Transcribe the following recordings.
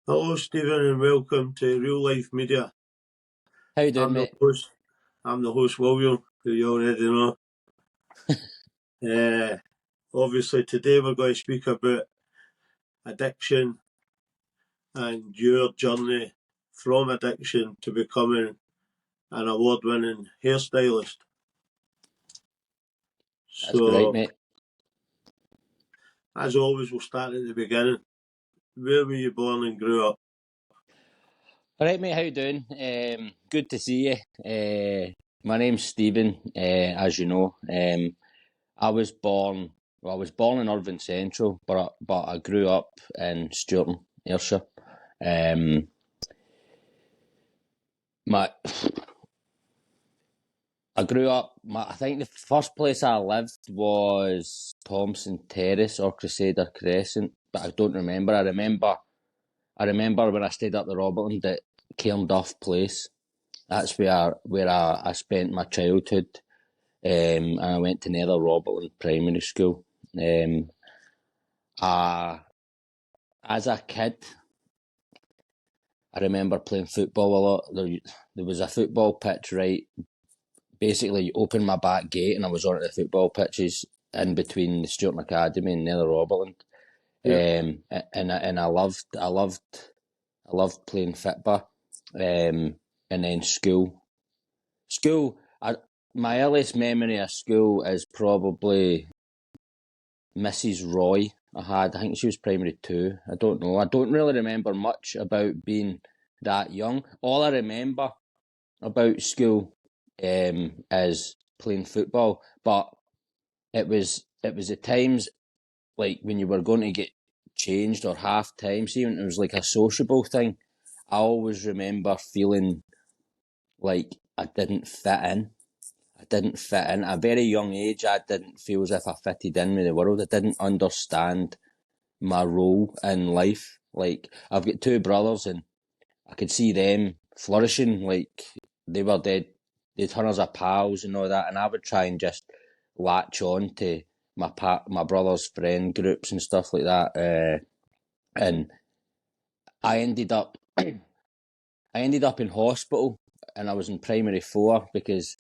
Hello, Stephen, and welcome to Real Life Media. How you doing, I'm the mate? host. William, who you already know. Obviously, today we're going to speak about addiction and your journey from addiction to becoming an award-winning hairstylist. That's great, So, mate. as always, we'll start at the beginning. Where were you born and grew up? All right, mate. How you doing? Good to see you. My name's Stephen. As you know, I was born. Well, I was born in Irvine Central, but I grew up in Sturton, Ayrshire. Um, my I grew up. I think the first place I lived was Thompson Terrace or Crusader Crescent, but I don't remember. I remember when I stayed up the Robertland at Cairnduff Place. That's where I spent my childhood, and I went to Nether Robertland Primary School. I, as a kid, I remember playing football a lot. There was a football pitch right. Basically, you opened my back gate and I was on the football pitches in between the Sturton Academy and Nether Robertland. Yeah. And I loved playing football. And then school. My earliest memory of school is probably Mrs. Roy I think she was primary 2. I don't know. I don't really remember much about being that young. All I remember about school is playing football. But it was the times like when you were going to get changed or half time, see when it was like a sociable thing. I always remember feeling like I didn't fit in. At a very young age. I didn't feel as if I fitted in with the world. I didn't understand my role in life. Like, I've got 2 brothers and I could see them flourishing. Like, they were dead. They'd turn us as pals and all that. And I would try and just latch on to my brother's friend groups and stuff like that. And I ended up, I ended up in hospital and I was in primary 4 because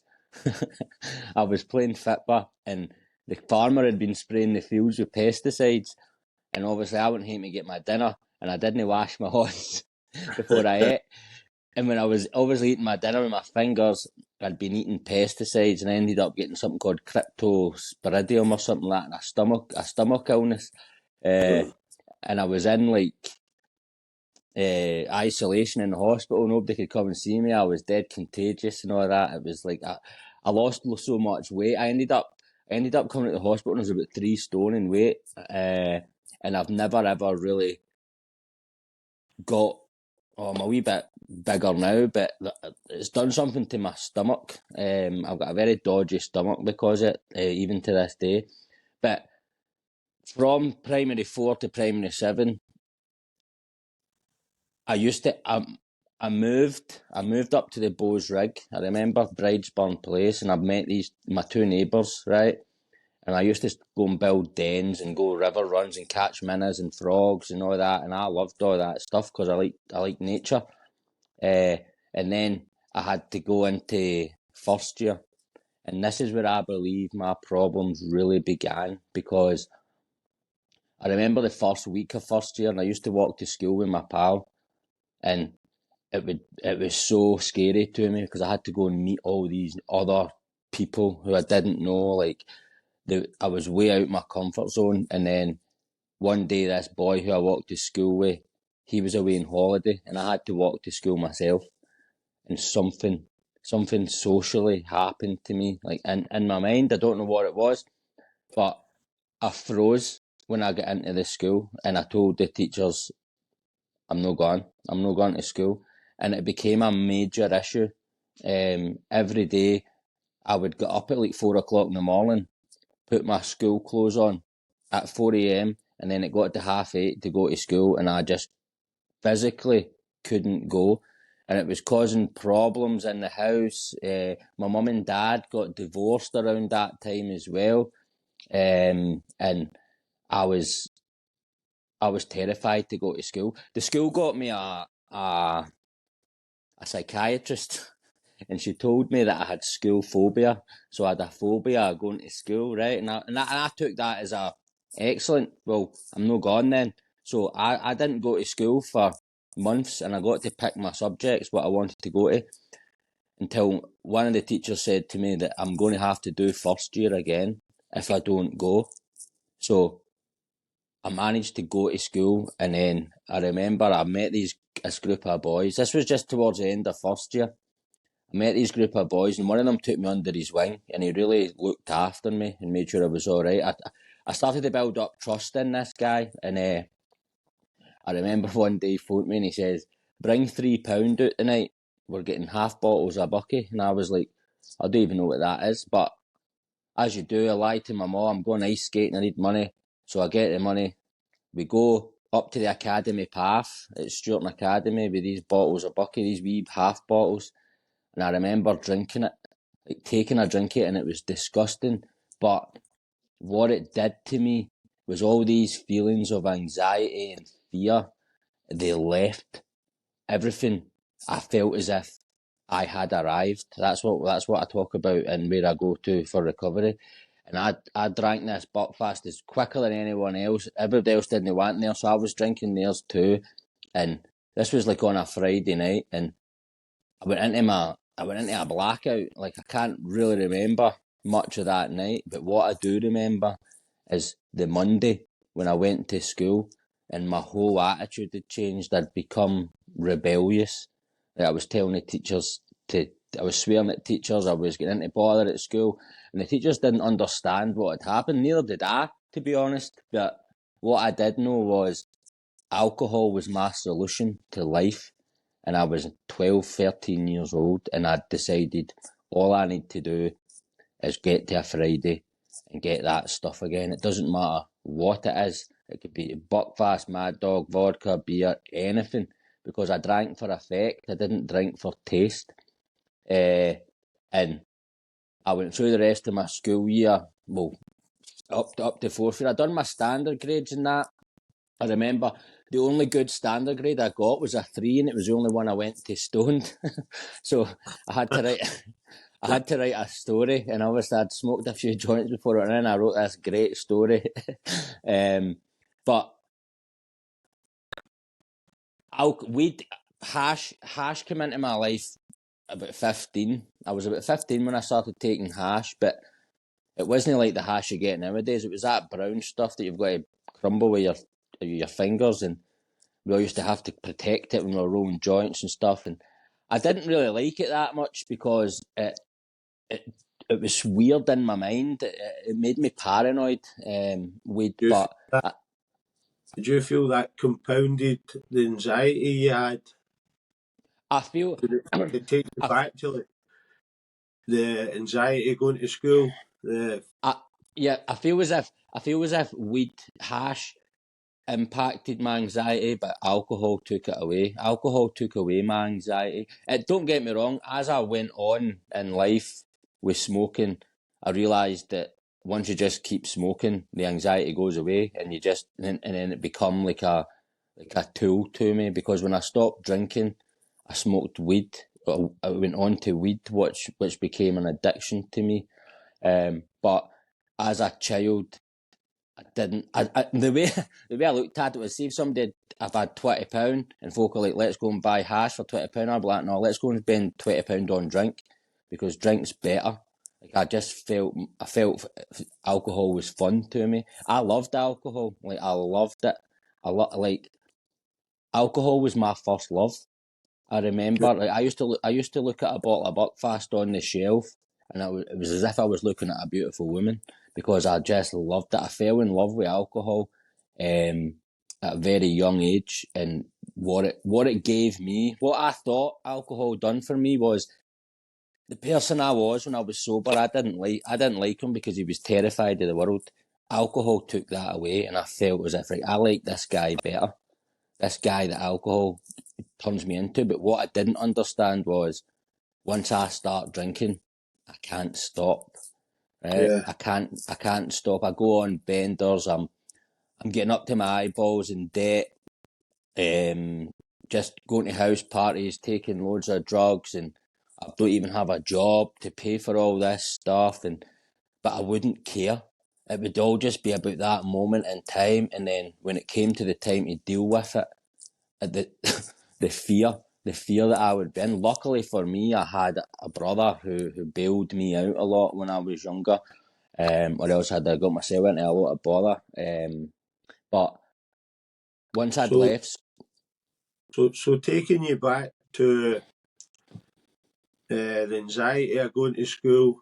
I was playing football and the farmer had been spraying the fields with pesticides, and obviously I went home to get my dinner and I didn't wash my hands before I ate. And when I was obviously eating my dinner with my fingers, I'd been eating pesticides and I ended up getting something called cryptosporidium or something like that, a stomach illness. And I was in like isolation in the hospital. Nobody could come and see me. I was dead contagious and all that. It was like I lost so much weight. I ended up coming to the hospital and I was about 3 stone in weight. And I've never ever really got. Oh, I'm a wee bit bigger now, but it's done something to my stomach. I've got a very dodgy stomach because of it, even to this day. But from primary 4 to primary 7, I used to. I moved up to the Bowes Rig. I remember Bridesburn Place, and I've met my 2 neighbours, right? And I used to go and build dens and go river runs and catch minnows and frogs and all that. And I loved all that stuff because I like nature. And then I had to go into first year. And this is where I believe my problems really began, because I remember the first week of first year and I used to walk to school with my pal, and it was so scary to me because I had to go and meet all these other people who I didn't know. Like, I was way out of my comfort zone. And then one day, this boy who I walked to school with, he was away on holiday, and I had to walk to school myself. And something socially happened to me, like in my mind. I don't know what it was, but I froze when I got into the school, and I told the teachers, I'm not going to school. And it became a major issue. Every day I would get up at like 4 o'clock in the morning, put my school clothes on at 4 a.m. and then it got to 7:30 to go to school, and I just physically couldn't go. And it was causing problems in the house. My mum and dad got divorced around that time as well. And I was I was terrified to go to school. The school got me a psychiatrist, and she told me that I had school phobia. So I had a phobia of going to school, right? And I took that as a excellent. Well, I'm not gone then. So I didn't go to school for months, and I got to pick my subjects, what I wanted to go to, until one of the teachers said to me that I'm going to have to do first year again if I don't go. So I managed to go to school, and then I remember I met this group of boys. This was just towards the end of first year. I met these group of boys, and one of them took me under his wing, and he really looked after me and made sure I was all right. I started to build up trust in this guy, and I remember one day he phoned me and he says, "Bring £3 out tonight. We're getting half bottles of Bucky." And I was like, I don't even know what that is, but as you do, I lied to my mum, I'm going ice skating, I need money. So I get the money. We go up to the academy path at Stuart Academy with these bottles of Bucky, these wee half bottles. And I remember drinking it, like taking a drink of it, and it was disgusting. But what it did to me was all these feelings of anxiety and fear, they left. Everything, I felt as if I had arrived. That's what I talk about and where I go to for recovery. And I drank this Buckfast as quicker than anyone else. Everybody else didn't want there, so I was drinking theirs too. And this was like on a Friday night, and I went into a blackout. Like, I can't really remember much of that night, but what I do remember is the Monday when I went to school, and my whole attitude had changed. I'd become rebellious. Like, I was telling the teachers I was swearing at teachers, I was getting into bother at school, and the teachers didn't understand what had happened. Neither did I, to be honest. But what I did know was alcohol was my solution to life. And I was 12, 13 years old, and I'd decided all I need to do is get to a Friday and get that stuff again. It doesn't matter what it is. It could be Buckfast, Mad Dog, vodka, beer, anything, because I drank for effect. I didn't drink for taste. And I went through the rest of my school year, well, up to fourth year. I'd done my standard grades and that. I remember the only good standard grade I got was a 3, and it was the only one I went to stoned. So I had to write a story, and obviously I'd smoked a few joints before it, and I wrote this great story. But hash came into my life about 15. I was about 15 when I started taking hash, but it wasn't like the hash you get nowadays. It was that brown stuff that you've got to crumble with your fingers, and we all used to have to protect it when we were rolling joints and stuff. And I didn't really like it that much because it was weird in my mind. It made me paranoid. Did you feel that compounded the anxiety you had? I feel It takes you back to like the anxiety going to school. I feel as if weed hash impacted my anxiety, but alcohol took it away. Alcohol took away my anxiety. Don't get me wrong, as I went on in life with smoking, I realised that once you just keep smoking, the anxiety goes away, and then it become like a tool to me. Because when I stopped drinking, I smoked weed. I went on to weed, which became an addiction to me. But as a child, the way I looked at it was, see if if I had £20 and folk are like, let's go and buy hash for £20, I'd be like, no, let's go and spend £20 on drink, because drink's better. Like, I felt alcohol was fun to me. I loved alcohol. Like, I loved it. Like, alcohol was my first love. I remember, like, I used to look at a bottle of Buckfast on the shelf, and it was as if I was looking at a beautiful woman, because I just loved it. I fell in love with alcohol at a very young age, and what it gave me, what I thought alcohol done for me was the person I was when I was sober. I didn't like him because he was terrified of the world. Alcohol took that away, and I felt as if, like, I like this guy better. This guy that alcohol turns me into. But what I didn't understand was, once I start drinking, I can't stop. Right? Yeah. I can't stop. I go on benders. I'm getting up to my eyeballs in debt, just going to house parties, taking loads of drugs, and I don't even have a job to pay for all this stuff. But I wouldn't care. It would all just be about that moment in time, and then when it came to the time to deal with it, the the fear that I would be in. Luckily for me, I had a brother who bailed me out a lot when I was younger, or else I'd have got myself into a lot of bother. But once I'd So, left, so taking you back to the anxiety of going to school,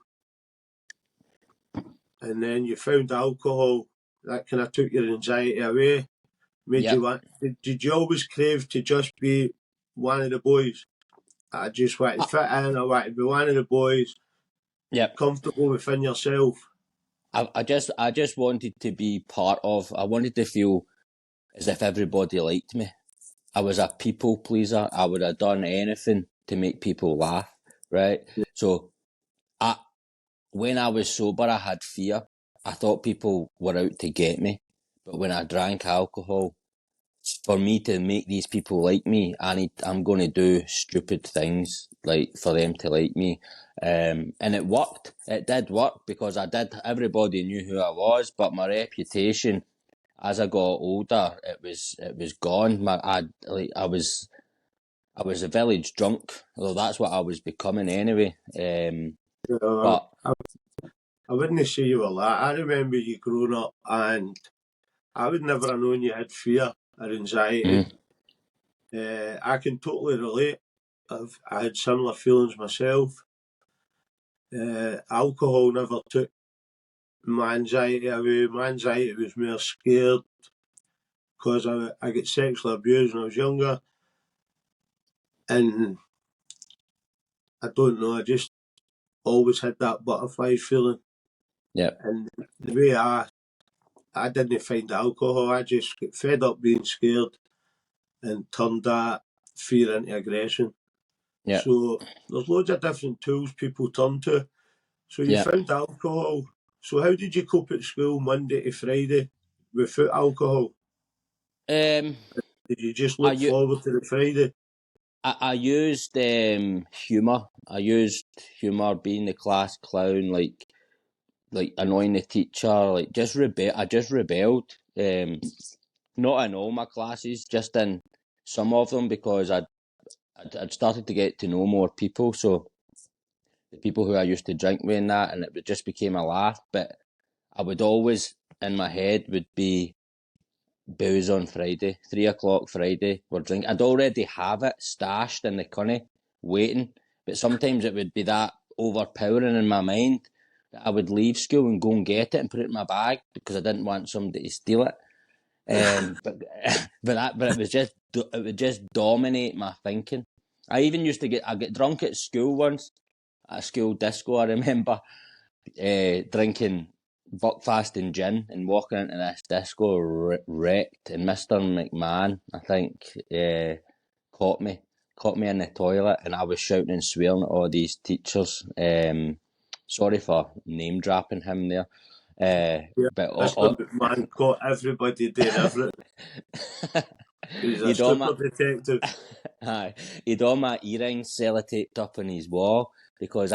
and then you found alcohol, that kind of took your anxiety away, made you yep, want. Did you always crave to just be one of the boys? I just want to I, fit in. I want to be one of the boys, yep. comfortable within yourself. I just wanted to be part of. I wanted to feel as if everybody liked me. I was a people pleaser. I would have done anything to make people laugh, right? So I, when I was sober, I had fear. I thought people were out to get me. But when I drank alcohol, for me to make these people like me, I'm going to do stupid things like for them to like me. And it worked. It did work because everybody knew who I was, but my reputation as I got older, it was gone. I was a village drunk, although that's what I was becoming anyway. Uh, But I wouldn't say you were that. I remember you growing up, and I would never have known you had fear or anxiety. mm, I can totally relate. I had similar feelings myself. Alcohol never took my anxiety away. My anxiety was more scared because I get sexually abused when I was younger, and I don't know. I just always had that butterfly feeling, yeah, and the way I didn't find alcohol. I just get fed up being scared and turned that fear into aggression. yeah, So there's loads of different tools people turn to. So you yeah. found alcohol. So how did you cope at school Monday to Friday without alcohol? Um, Did you just I look forward to the Friday? I used humour. I used humour, being the class clown, like annoying the teacher, like just rebel. I just rebelled. Not in all my classes, just in some of them because I'd started to get to know more people. So the people who I used to drink with and that, and it just became a laugh. But I would always in my head would be booze on Friday, 3 o'clock Friday. We're drinking. I'd already have it stashed in the cunny, waiting. But sometimes it would be that overpowering in my mind that I would leave school and go and get it and put it in my bag because I didn't want somebody to steal it. But but it would just dominate my thinking. I even used to get drunk at school once, at a school disco. I remember drinking Buckfast and gin and walking into this disco wrecked, and Mr. McMahon, I think, caught me caught me in the toilet, and I was shouting and swearing at all these teachers. Sorry for name dropping him there, Yeah, but Mr. McMahon caught everybody doing everything. He's a he'd all my super detective. aye, he'd all my earrings sellotaped up on his wall because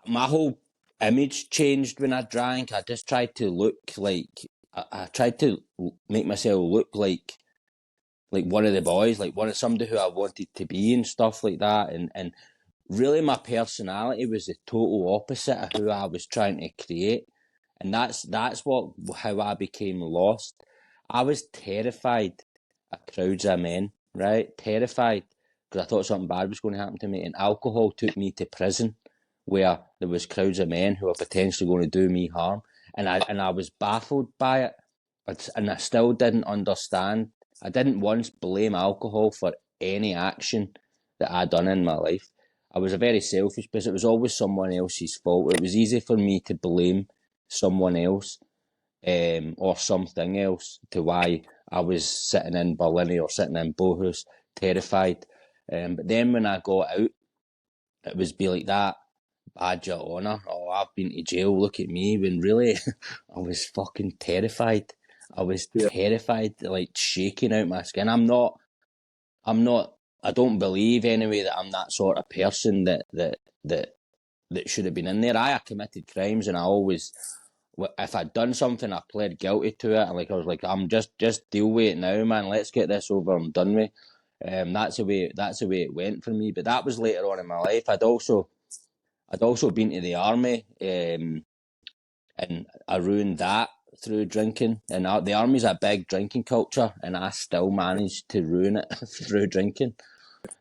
my whole image changed when I drank. I just tried to look like I tried to make myself look like one of the boys, like one of somebody who I wanted to be and stuff like that. And really, my personality was the total opposite of who I was trying to create, and that's what how I became lost. I was terrified of crowds of men, right? Terrified because I thought something bad was going to happen to me, and alcohol took me to prison where there was crowds of men who were potentially going to do me harm, and I was baffled by it, and I still didn't understand. I didn't once blame alcohol for any action that I'd done in my life. I was a very selfish person. It was always someone else's fault. It was easy for me to blame someone else, or something else to why I was sitting in Berlin or sitting in Bohus, terrified. But then when I got out, it was be like that. badge of honour. Oh, I've been to jail, look at me. When really, I was fucking terrified. I was Yeah. terrified, like shaking out my skin. I don't believe anyway that I'm that sort of person that should have been in there. I committed crimes, and I always, if I'd done something, I pled guilty to it. And like I was like, I'm just deal with it now, man. Let's get this over and done with. That's the way it went for me. But that was later on in my life. I'd also been to the army, and I ruined that through drinking. And the army's a big drinking culture, and I still managed to ruin it through drinking.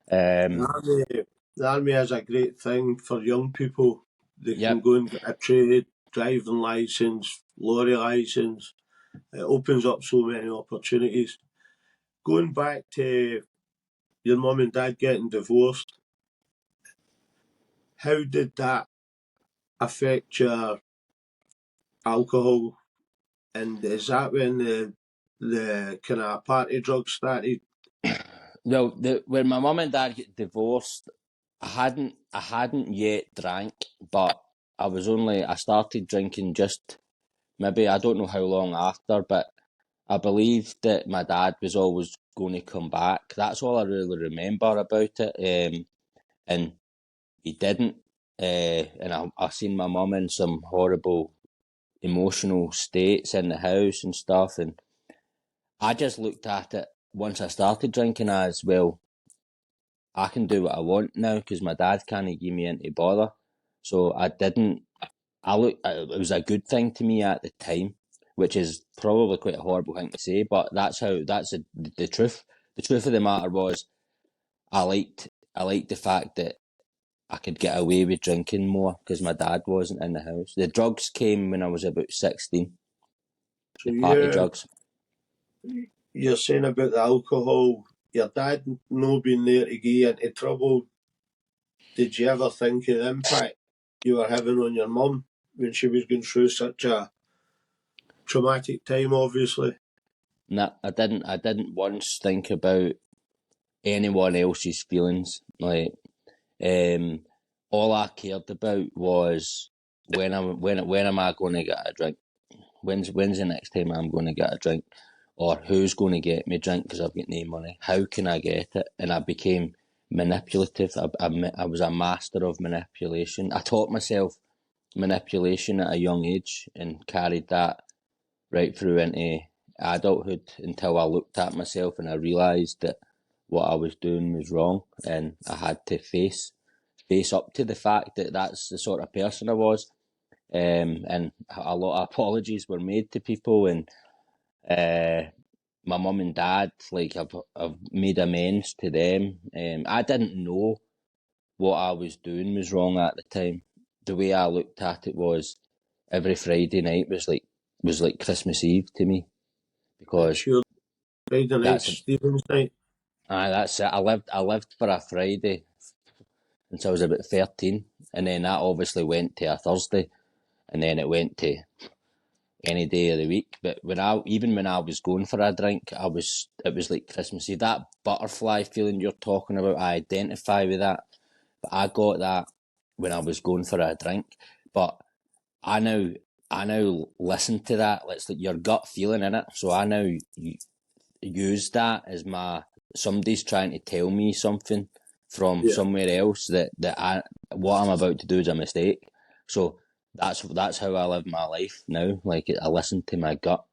The army is a great thing for young people. They can Yep. go and get a trade, driving licence, lorry licence. It opens up so many opportunities. Going back to your mum and dad getting divorced, how did that affect your alcohol? And is that when the kind of party drugs started? Well, when my mum and dad get divorced, I hadn't yet drank, but I started drinking just maybe, I don't know how long after, but I believe that my dad was always going to come back. That's all I really remember about it. And he didn't. And I seen my mum in some horrible emotional states in the house and stuff. And I just looked at it once I started drinking as well. I can do what I want now because my dad can't give me any bother. So I didn't. It was a good thing to me at the time, which is probably quite a horrible thing to say, but that's the truth. The truth of the matter was, I liked the fact that I could get away with drinking more because my dad wasn't in the house. The drugs came when I was about 16. So The party drugs. you're saying about the alcohol, your dad no being there to get you into trouble. Did you ever think of the impact you were having on your mum when she was going through such a traumatic time, obviously? Nah, I didn't once think about anyone else's feelings. Like, all I cared about was when am I going to get a drink? When's the next time I'm going to get a drink? Or who's going to get me a drink because I've got no money? How can I get it? And I became manipulative. I was a master of manipulation. I taught myself manipulation at a young age and carried that right through into adulthood until I looked at myself and I realised that what I was doing was wrong, and I had to face up to the fact that that's the sort of person I was. And a lot of apologies were made to people, and my mum and dad, like I've made amends to them. I didn't know what I was doing was wrong at the time. The way I looked at it was every Friday night was like Christmas Eve to me, It's because your Friday night, that's Stephen's night. that's it. I lived for a Friday until I was about 13, and then that obviously went to a Thursday, and then it went to any day of the week. But when I was going for a drink, it was like Christmas Eve. That butterfly feeling you're talking about, I identify with that. But I got that when I was going for a drink. But I now I now listen to that. It's like your gut feeling in it. So I now use that as somebody's trying to tell me something from Yeah. somewhere else what I'm about to do is a mistake. So that's how I live my life now. Like, I listen to my gut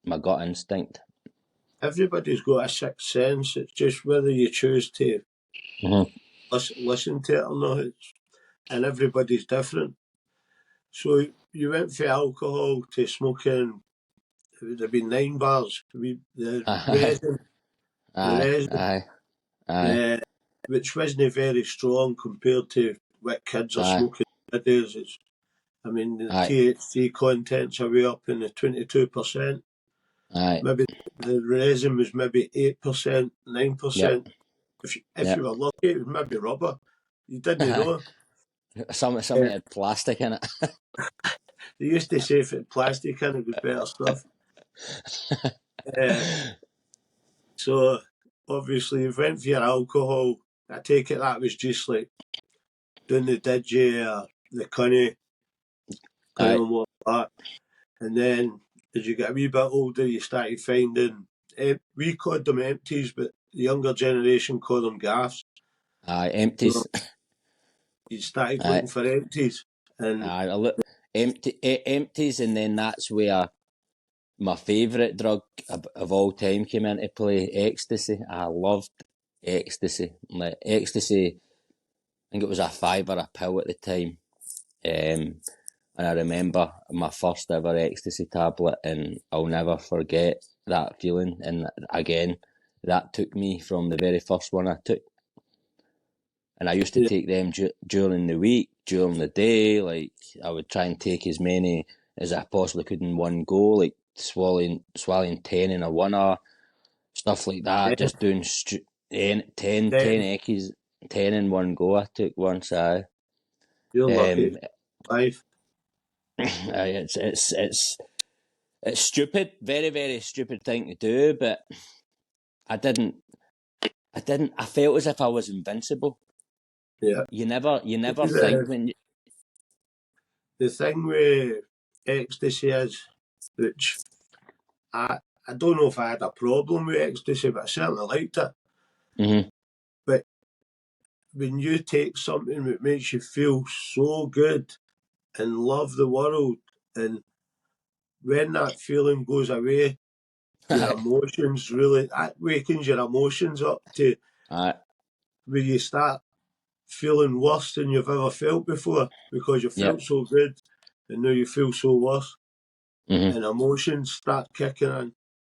instinct. Everybody's got a sixth sense. It's just whether you choose to Mm-hmm. listen to it or not. And everybody's different. So you went from alcohol to smoking. It would have been 9 bars. Aye, The aye, resin, aye, aye, which wasn't very strong compared to what kids are aye, smoking nowadays. I mean, the aye, THC contents are way up in the 22%. aye. Maybe the resin was maybe 8%, Yep, 9%. If you yep. were lucky, it was maybe rubber. You didn't know. Some Uh, had plastic in it. they used to say if it plastic in it was better stuff. Uh, so obviously, you went for your alcohol. I take it that was just like doing the digi or. the cunny, kind Aye. of more like that. And then as you get a wee bit older, you started finding, we called them empties, but the younger generation call them gaffs. Aye, So empties. you started Aye. looking for empties. And Aye, I look empties, and then that's where my favourite drug of all time came into play. Ecstasy. I loved ecstasy. Like ecstasy, I think it was a fiver a pill at the time. And I remember my first ever ecstasy tablet, and I'll never forget that feeling. And again, that took me from the very first one I took. And I used to yeah, take them during the week, during the day. Like I would try and take as many as I possibly could in one go, like swallowing 10 in a 1 hour, stuff like that. 10, Just doing 10 10, eckies, 10 in one go. I took once. you're lucky. Um, Life. it's stupid, very very stupid thing to do, but I didn't. I felt as if I was invincible. Yeah. You never think The, when you. the thing with ecstasy is, which I, I don't know if I had a problem with ecstasy, but I certainly liked it. Mhm. But when you take something that makes you feel so good and love the world, and when that feeling goes away, your emotions really, that wakens your emotions up to Aye, where you start feeling worse than you've ever felt before because you yep. felt so good and now you feel so worse. Mhm. And emotions start kicking in.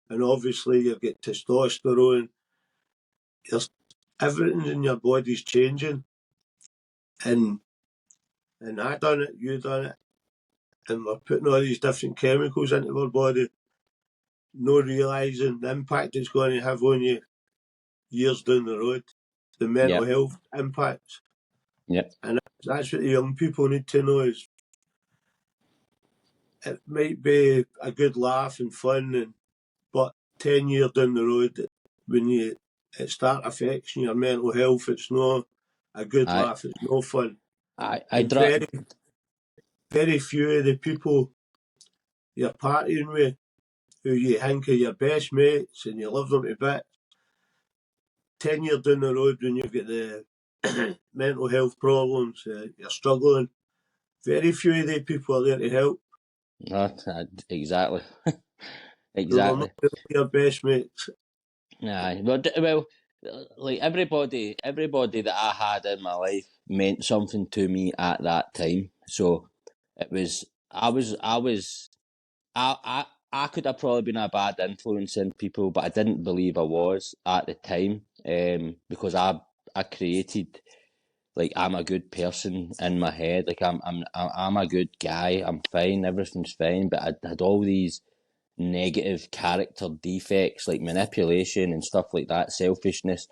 And obviously, you get testosterone. There's, everything in your body's changing. And I done it, you done it. And we're putting all these different chemicals into our body, no realising the impact it's going to have on you years down the road, the mental Yep. health impacts. Yep. And that's what the young people need to know is it might be a good laugh and fun, but 10 years down the road, when it start affecting your mental health, it's not a good I laugh, it's no fun. I And drug. very few of the people you're partying with who you think are your best mates and you love them to bits, 10 years down the road when you've got the mental health problems, you're struggling, very few of the people are there to help. Exactly. So they're not Exactly. really your best mates. Aye. Well, like everybody that I had in my life meant something to me at that time. So it was. I could have probably been a bad influence in people, but I didn't believe I was at the time. Because I created, like, I'm a good person in my head. Like I'm a good guy. I'm fine. Everything's fine. But I had all these negative character defects like manipulation and stuff like that, selfishness,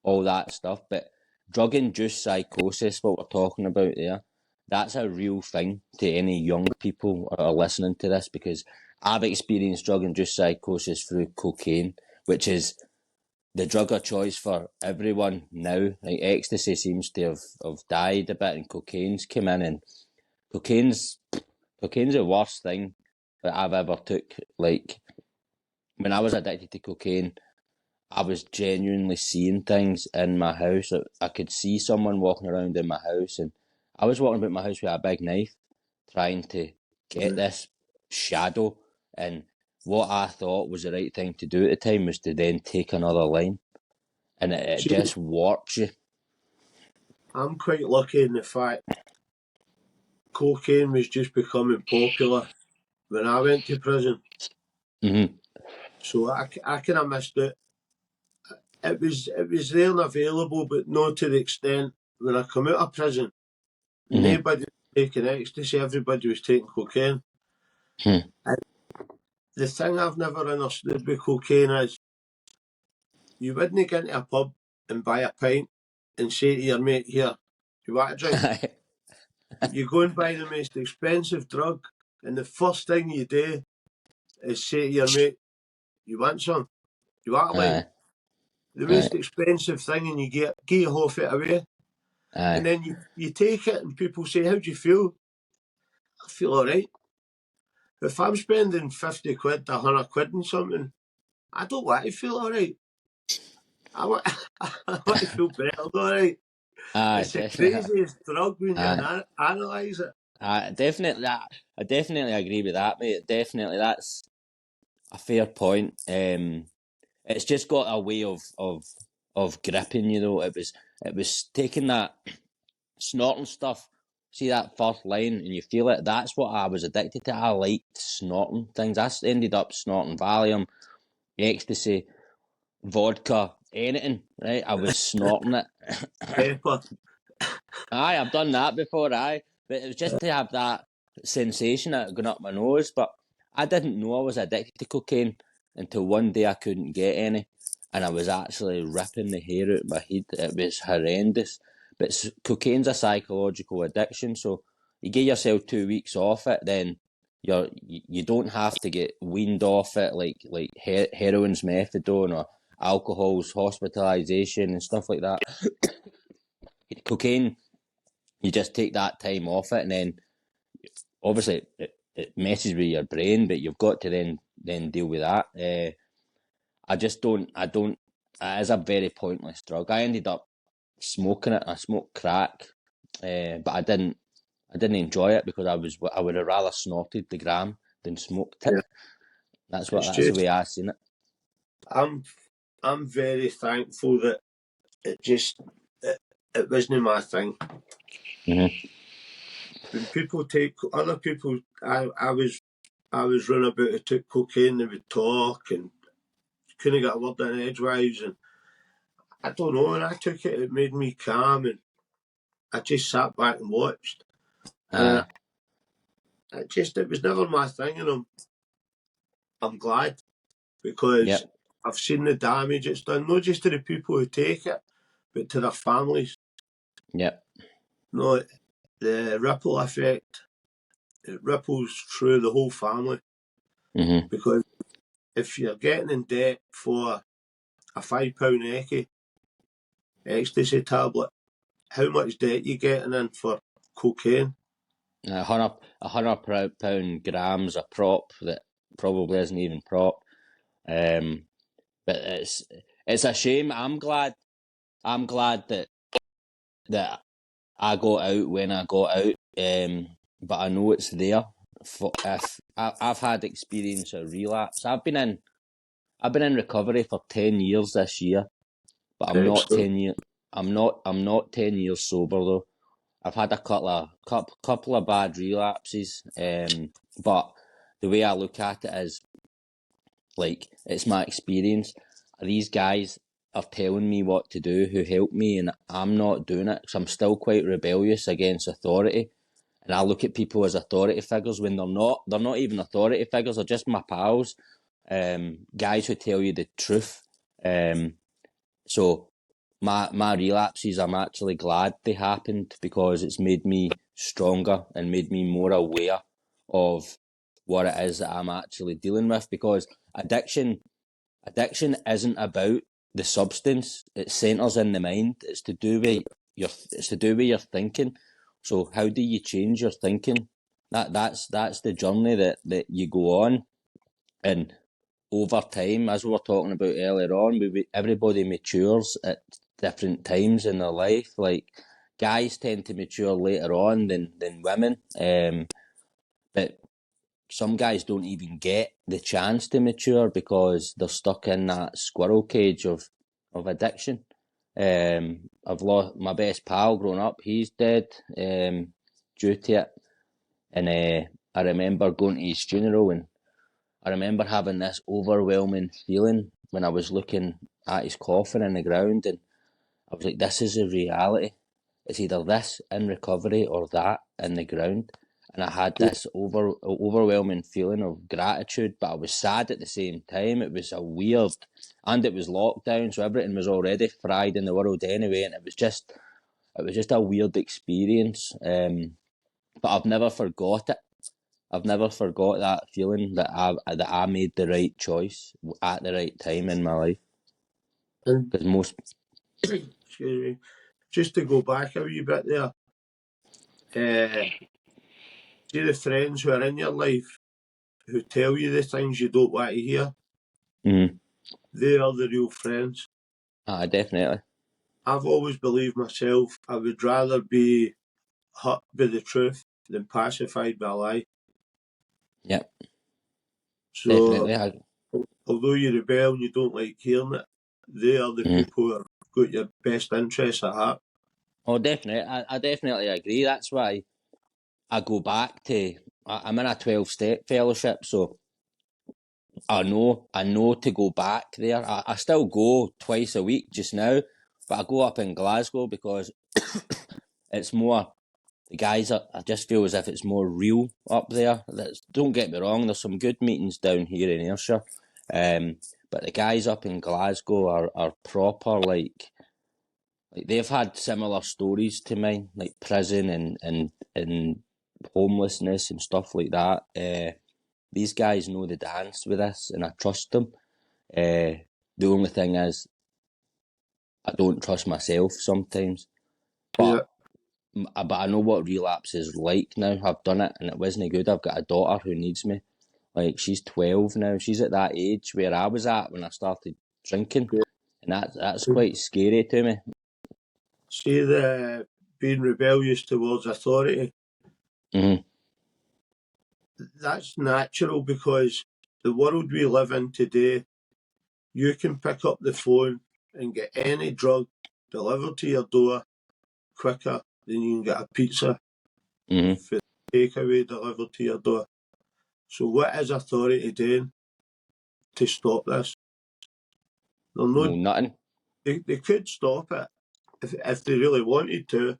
all that stuff. But drug induced psychosis, what we're talking about there, that's a real thing to any young people that are listening to this, because I've experienced drug induced psychosis through cocaine, which is the drug of choice for everyone now. Like ecstasy seems to have died a bit, and cocaine's come in, and cocaine's cocaine's the worst thing that I've ever took. Like when I was addicted to cocaine, I was genuinely seeing things in my house. I could see someone walking around in my house, and I was walking about my house with a big knife, trying to get this shadow. And what I thought was the right thing to do at the time was to then take another line, and it See, just warps you. I'm quite lucky in the fact cocaine was just becoming popular when I went to prison. Hmm. So I kind of missed it. It was there and available, but not to the extent when I come out of prison. Hmm. Nobody was taking ecstasy, everybody was taking cocaine. Hmm. And the thing I've never understood with cocaine is you wouldn't get into a pub and buy a pint and say to your mate, here, you want a drink? You go and buy the most expensive drug, and the first thing you do is say to your mate, you want some? You want a line? Aye. The Aye. most expensive thing, and you get half it away. And then you take it and people say, how do you feel? I feel all right. If I'm spending 50 quid, 100 quid on something, I don't want to feel all right. I want, I want to feel better, all right. It's the Definitely. craziest drug when you analyse it. Definitely. I definitely agree with that, mate. Definitely, that's a fair point. It's just got a way of gripping you, though. It was taking that snorting stuff. See that first line, and you feel it. That's what I was addicted to. I liked snorting things. I ended up snorting Valium, ecstasy, vodka, anything. Right, I was snorting it. Pepper. Aye, I've done that before, but it was just to have that sensation of it going up my nose. But I didn't know I was addicted to cocaine until one day I couldn't get any, and I was actually ripping the hair out of my head. It was horrendous. But cocaine's a psychological addiction, so you give yourself 2 weeks off it, then you don't have to get weaned off it like heroin's methadone or alcohol's hospitalisation and stuff like that. Cocaine, you just take that time off it, and then obviously it messes with your brain, but you've got to then deal with that. I just don't. It is a very pointless drug. I ended up smoking it. I smoked crack, but I didn't. I didn't enjoy it because I would have rather snorted the gram than smoked it. Yeah. That's It's the way I seen it. I'm very thankful that it wasn't my thing. Mm-hmm. When people take other people, I was running about who took cocaine, they would talk and couldn't get a word in edgewise, and I don't know. When I took it, it made me calm, and I just sat back and watched, and it was never my thing, and I'm glad because Yep. I've seen the damage it's done, not just to the people who take it, but to their families. Yep. No, the ripple effect, it ripples through the whole family. Mm-hmm. Because if you're getting in debt for a £5 ecstasy tablet, how much debt you getting in for cocaine? 100 grams of prop that probably isn't even prop. But it's a shame. I'm glad that I got out when I got out. But I know it's there. If I've had experience of relapse, I've been in recovery for 10 years this year, but I'm not Excellent. 10 year. I'm not 10 years sober though. I've had a couple of bad relapses. But the way I look at it is, like, it's my experience. These guys are telling me what to do, who helped me, and I'm not doing it because I'm still quite rebellious against authority. And I look at people as authority figures when they're not. They're not even authority figures. They're just my pals, guys who tell you the truth. So my relapses, I'm actually glad they happened because it's made me stronger and made me more aware of what it is that I'm actually dealing with. Because addiction isn't about the substance. It centers in the mind. It's to do with your thinking. So how do you change your thinking? That's the journey that you go on, and over time, as we were talking about earlier on, everybody matures at different times in their life. Like, guys tend to mature later on than women, but some guys don't even get the chance to mature because they're stuck in that squirrel cage of addiction. I've lost my best pal growing up. He's dead due to it, and I remember going to his funeral, and I remember having this overwhelming feeling when I was looking at his coffin in the ground, and I was like, "This is a reality. It's either this in recovery or that in the ground." And I had this overwhelming feeling of gratitude, but I was sad at the same time. It was and it was lockdown, so everything was already fried in the world anyway, and it was just a weird experience. But I've never forgot it. I've never forgot that feeling that I made the right choice at the right time in my life. And Because most excuse me, just to go back a wee bit there, see the friends who are in your life who tell you the things you don't want to hear, they are the real friends. Definitely. I've always believed myself, I would rather be hurt by the truth than pacified by a lie. Yep. So, Definitely. although you rebel and you don't like hearing it, they are the people who have got your best interests at heart. Oh, definitely. I definitely agree. That's why I go back to. I'm in a 12-step fellowship, so I know to go back there. I still go twice a week just now, but I go up in Glasgow because it's more. The guys, I just feel as if it's more real up there. Don't get me wrong, there's some good meetings down here in Ayrshire, but the guys up in Glasgow are proper, like they've had similar stories to mine, like prison and homelessness and stuff like that. These guys know the dance with us, and I trust them. The only thing is, I don't trust myself sometimes, Yeah, but I know what relapse is like now. I've done it, and it wasn't good. I've got a daughter who needs me. Like, she's 12 now. She's at that age where I was at when I started drinking, yeah. and that's quite scary to me. See the being rebellious towards authority. Mm-hmm. That's natural because the world we live in today, you can pick up the phone and get any drug delivered to your door quicker than you can get a pizza Mm-hmm. for takeaway delivered to your door. So what is authority doing to stop this? They're not, No, nothing. they could stop it if they really wanted to,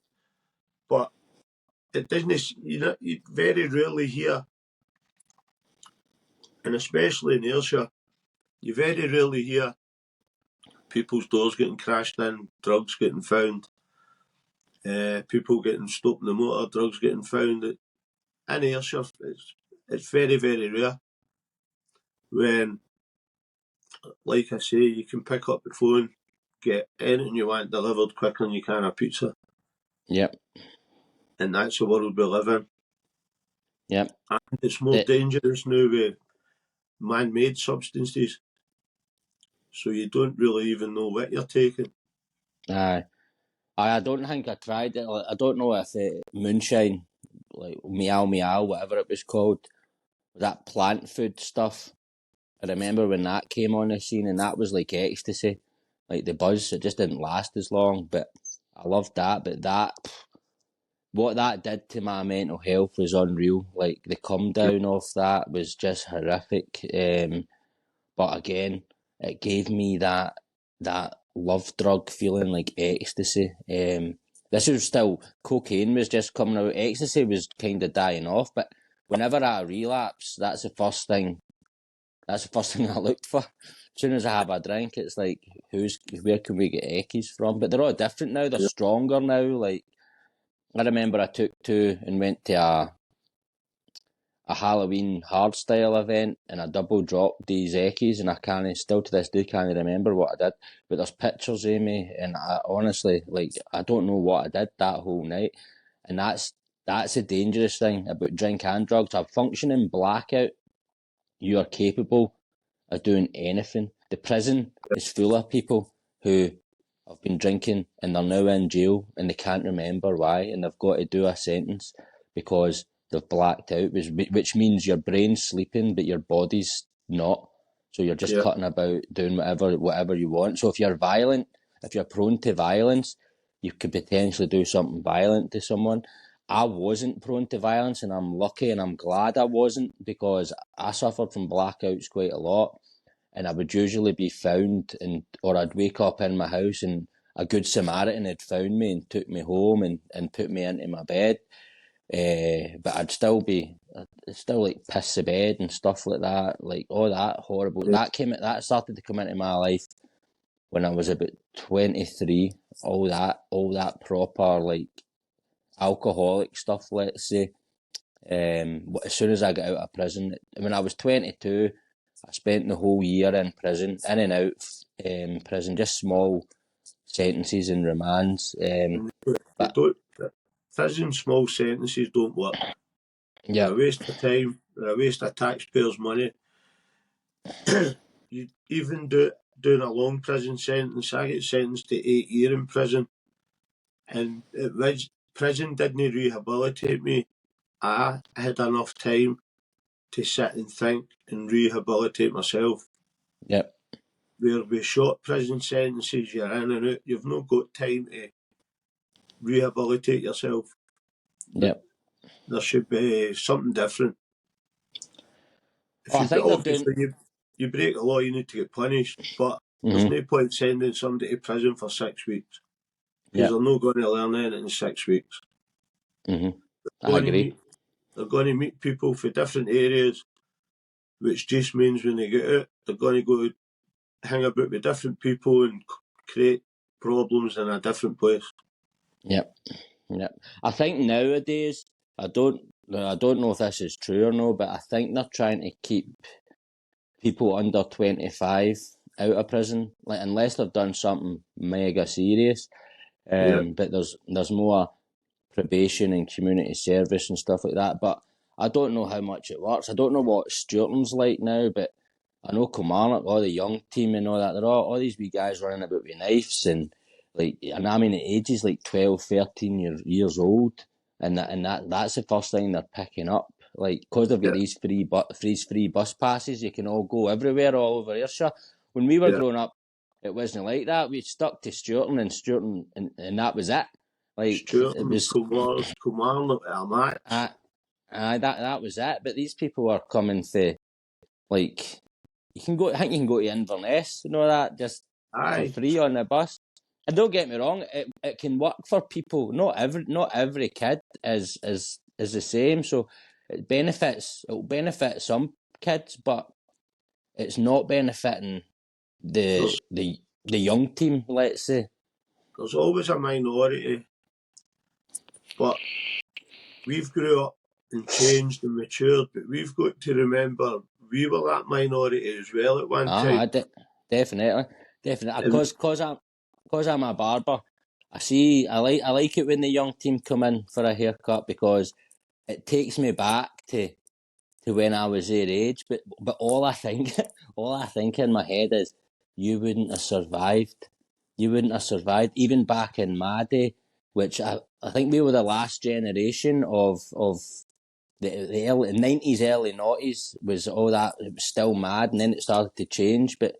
but it doesn't. You very rarely hear, and especially in Ayrshire, you very rarely hear people's doors getting crashed in, drugs getting found, people getting stopped in the motor, drugs getting found. In Ayrshire, it's very, very rare. When, like I say, you can pick up the phone, get anything you want delivered quicker than you can a pizza. Yep. And that's the world we live in. Yep. And it's more dangerous now with man-made substances. So you don't really even know what you're taking. I don't think I tried it. Like, I don't know if moonshine, like meow meow, whatever it was called, that plant food stuff. I remember when that came on the scene, and that was like ecstasy, like the buzz. It just didn't last as long, but I loved that. But what that did to my mental health was unreal. Like the come down off that was just horrific. But again, it gave me that love drug feeling, like ecstasy. This was still, cocaine was just coming out. Ecstasy was kind of dying off. But whenever I relapse, that's the first thing. That's the first thing I looked for. As soon as I have a drink, it's like, where can we get eckies from? But they're all different now. They're stronger now. Like, I remember I took two and went to a Halloween hardstyle event, and I double dropped these eckies, and I can't, still to this day, can't remember what I did. But there's pictures of me, and I honestly, like, I don't know what I did that whole night. And that's a dangerous thing about drink and drugs. A functioning blackout, you are capable of doing anything. The prison is full of people who have been drinking and they're now in jail and they can't remember why, and they've got to do a sentence because they've blacked out, which means your brain's sleeping but your body's not. So you're just Yeah, cutting about doing whatever you want. So if you're violent, if you're prone to violence, you could potentially do something violent to someone. I wasn't prone to violence, and I'm lucky and I'm glad I wasn't, because I suffered from blackouts quite a lot, and I would usually be found, or I'd wake up in my house and a good Samaritan had found me and took me home and put me into my bed. But I'd still like piss the bed and stuff like that, like all that horrible. yeah, That started to come into my life when I was about 23. All that proper, like, alcoholic stuff, let's say. As soon as I got out of prison, when I was 22, I spent the whole year in prison, in and out prison, just small sentences and remands. And they But don't. Prison small sentences don't work. They're yeah, a waste of time. They're a waste of taxpayers' money. You even doing a long prison sentence. I get sentenced to 8 years in prison, and prison didn't rehabilitate me. I had enough time to sit and think and rehabilitate myself. yeah, Where with short prison sentences, you're in and out. You've not got time to rehabilitate yourself. yeah. There should be something different. If Oh, I you think they're doing. obviously you break the law, you need to get punished. But there's Mm-hmm, no point sending somebody to prison for 6 weeks because yeah, they're not going to learn anything in 6 weeks. mm-hmm. They're I going to agree. meet. They're going to meet people for different areas, which just means when they get out, they're going to go hang about with different people and create problems in a different place. Yeah, yeah. I think nowadays, I don't know if this is true or no, but I think they're trying to keep people under 25 out of prison, like unless they've done something mega serious. Yeah, But there's more probation and community service and stuff like that. But I don't know how much it works. I don't know what Sturton's like now, but I know Kilmarnock, all the young team and all that, they're all these wee guys running about with knives and I mean the age is like 12, 13 years old, and that's the first thing they're picking up. Like, because they've got yeah, these free bus passes, you can all go everywhere, all over Ayrshire. When we were yeah. growing up, it wasn't like that. We stuck to Sturton, and that was it. Like, Stuart it and was, Kilmarnock are match. uh, that was it. But these people are coming for, like, you can go. I think you can go to Inverness and all that just for Aye, free on the bus. And don't get me wrong, it can work for people. Not every kid is the same. So it'll benefit some kids, but it's not benefiting the there's the the young team. Let's say. there's always a minority, but we've grew up and changed and matured. But we've got to remember we were that minority as well at one Ah, time. definitely. And Cause I'm a barber. I like it when the young team come in for a haircut because it takes me back to when I was their age. But all I think all I think in my head is you wouldn't have survived. You wouldn't have survived even back in my day, which I think we were the last generation of the early 90s, early noughties was all that. It was still mad, and then it started to change. But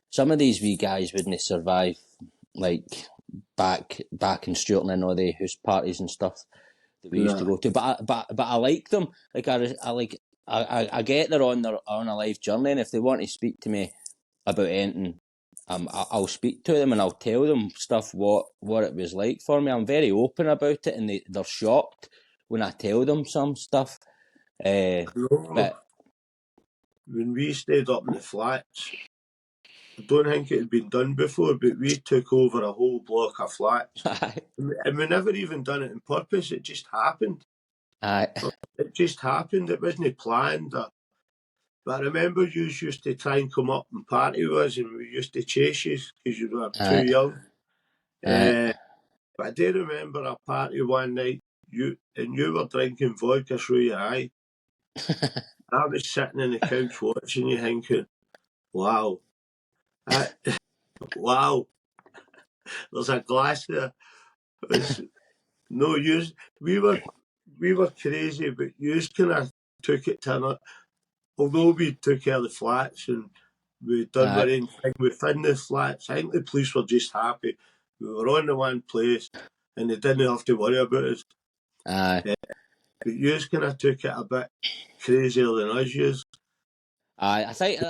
some of these wee guys wouldn't survive, like back in Sturton and all the house parties and stuff that we used to nah, go to. But I like them. Like I get they're on a life journey, and if they want to speak to me about anything, I'll speak to them and I'll tell them stuff what it was like for me. I'm very open about it, and they're shocked when I tell them some stuff. no. But When we stayed up in the flats, I don't think it had been done before, but we took over a whole block of flats. I, And we never even done it on purpose, it just happened. I, It just happened, it wasn't planned. But I remember you used to try and come up and party with us, and we used to chase you because you were too I, young. I, But I do remember a party one night, you were drinking vodka through your eye. I was sitting on the couch watching you thinking, wow, I, wow, there's a glass there. It's no use. We were we were crazy, but you kind of took it to another. Although we took care of the flats and we done our I, own thing within the flats, I think the police were just happy. We were on the one place and they didn't have to worry about us. I, But you kind of took it a bit crazier than us. Yous. I think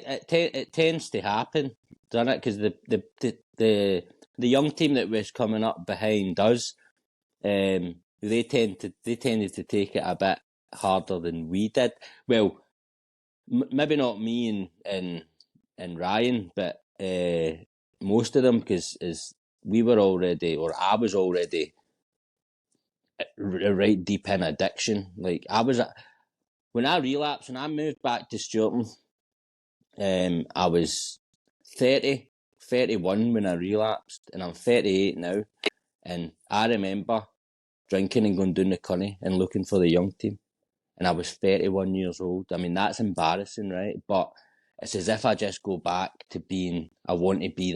it tends to happen, doesn't it? Because the young team that was coming up behind us, they tended to take it a bit harder than we did. Well, maybe not me and Ryan, but most of them, because we were already, or I was already right deep in addiction. Like when I relapsed, when I moved back to Sturton, I was 30, 31 when I relapsed, and I'm 38 now. And I remember drinking and going down the Cunny and looking for the young team. And I was 31 years old. I mean, that's embarrassing, right? But it's as if I just go back to being, I want to be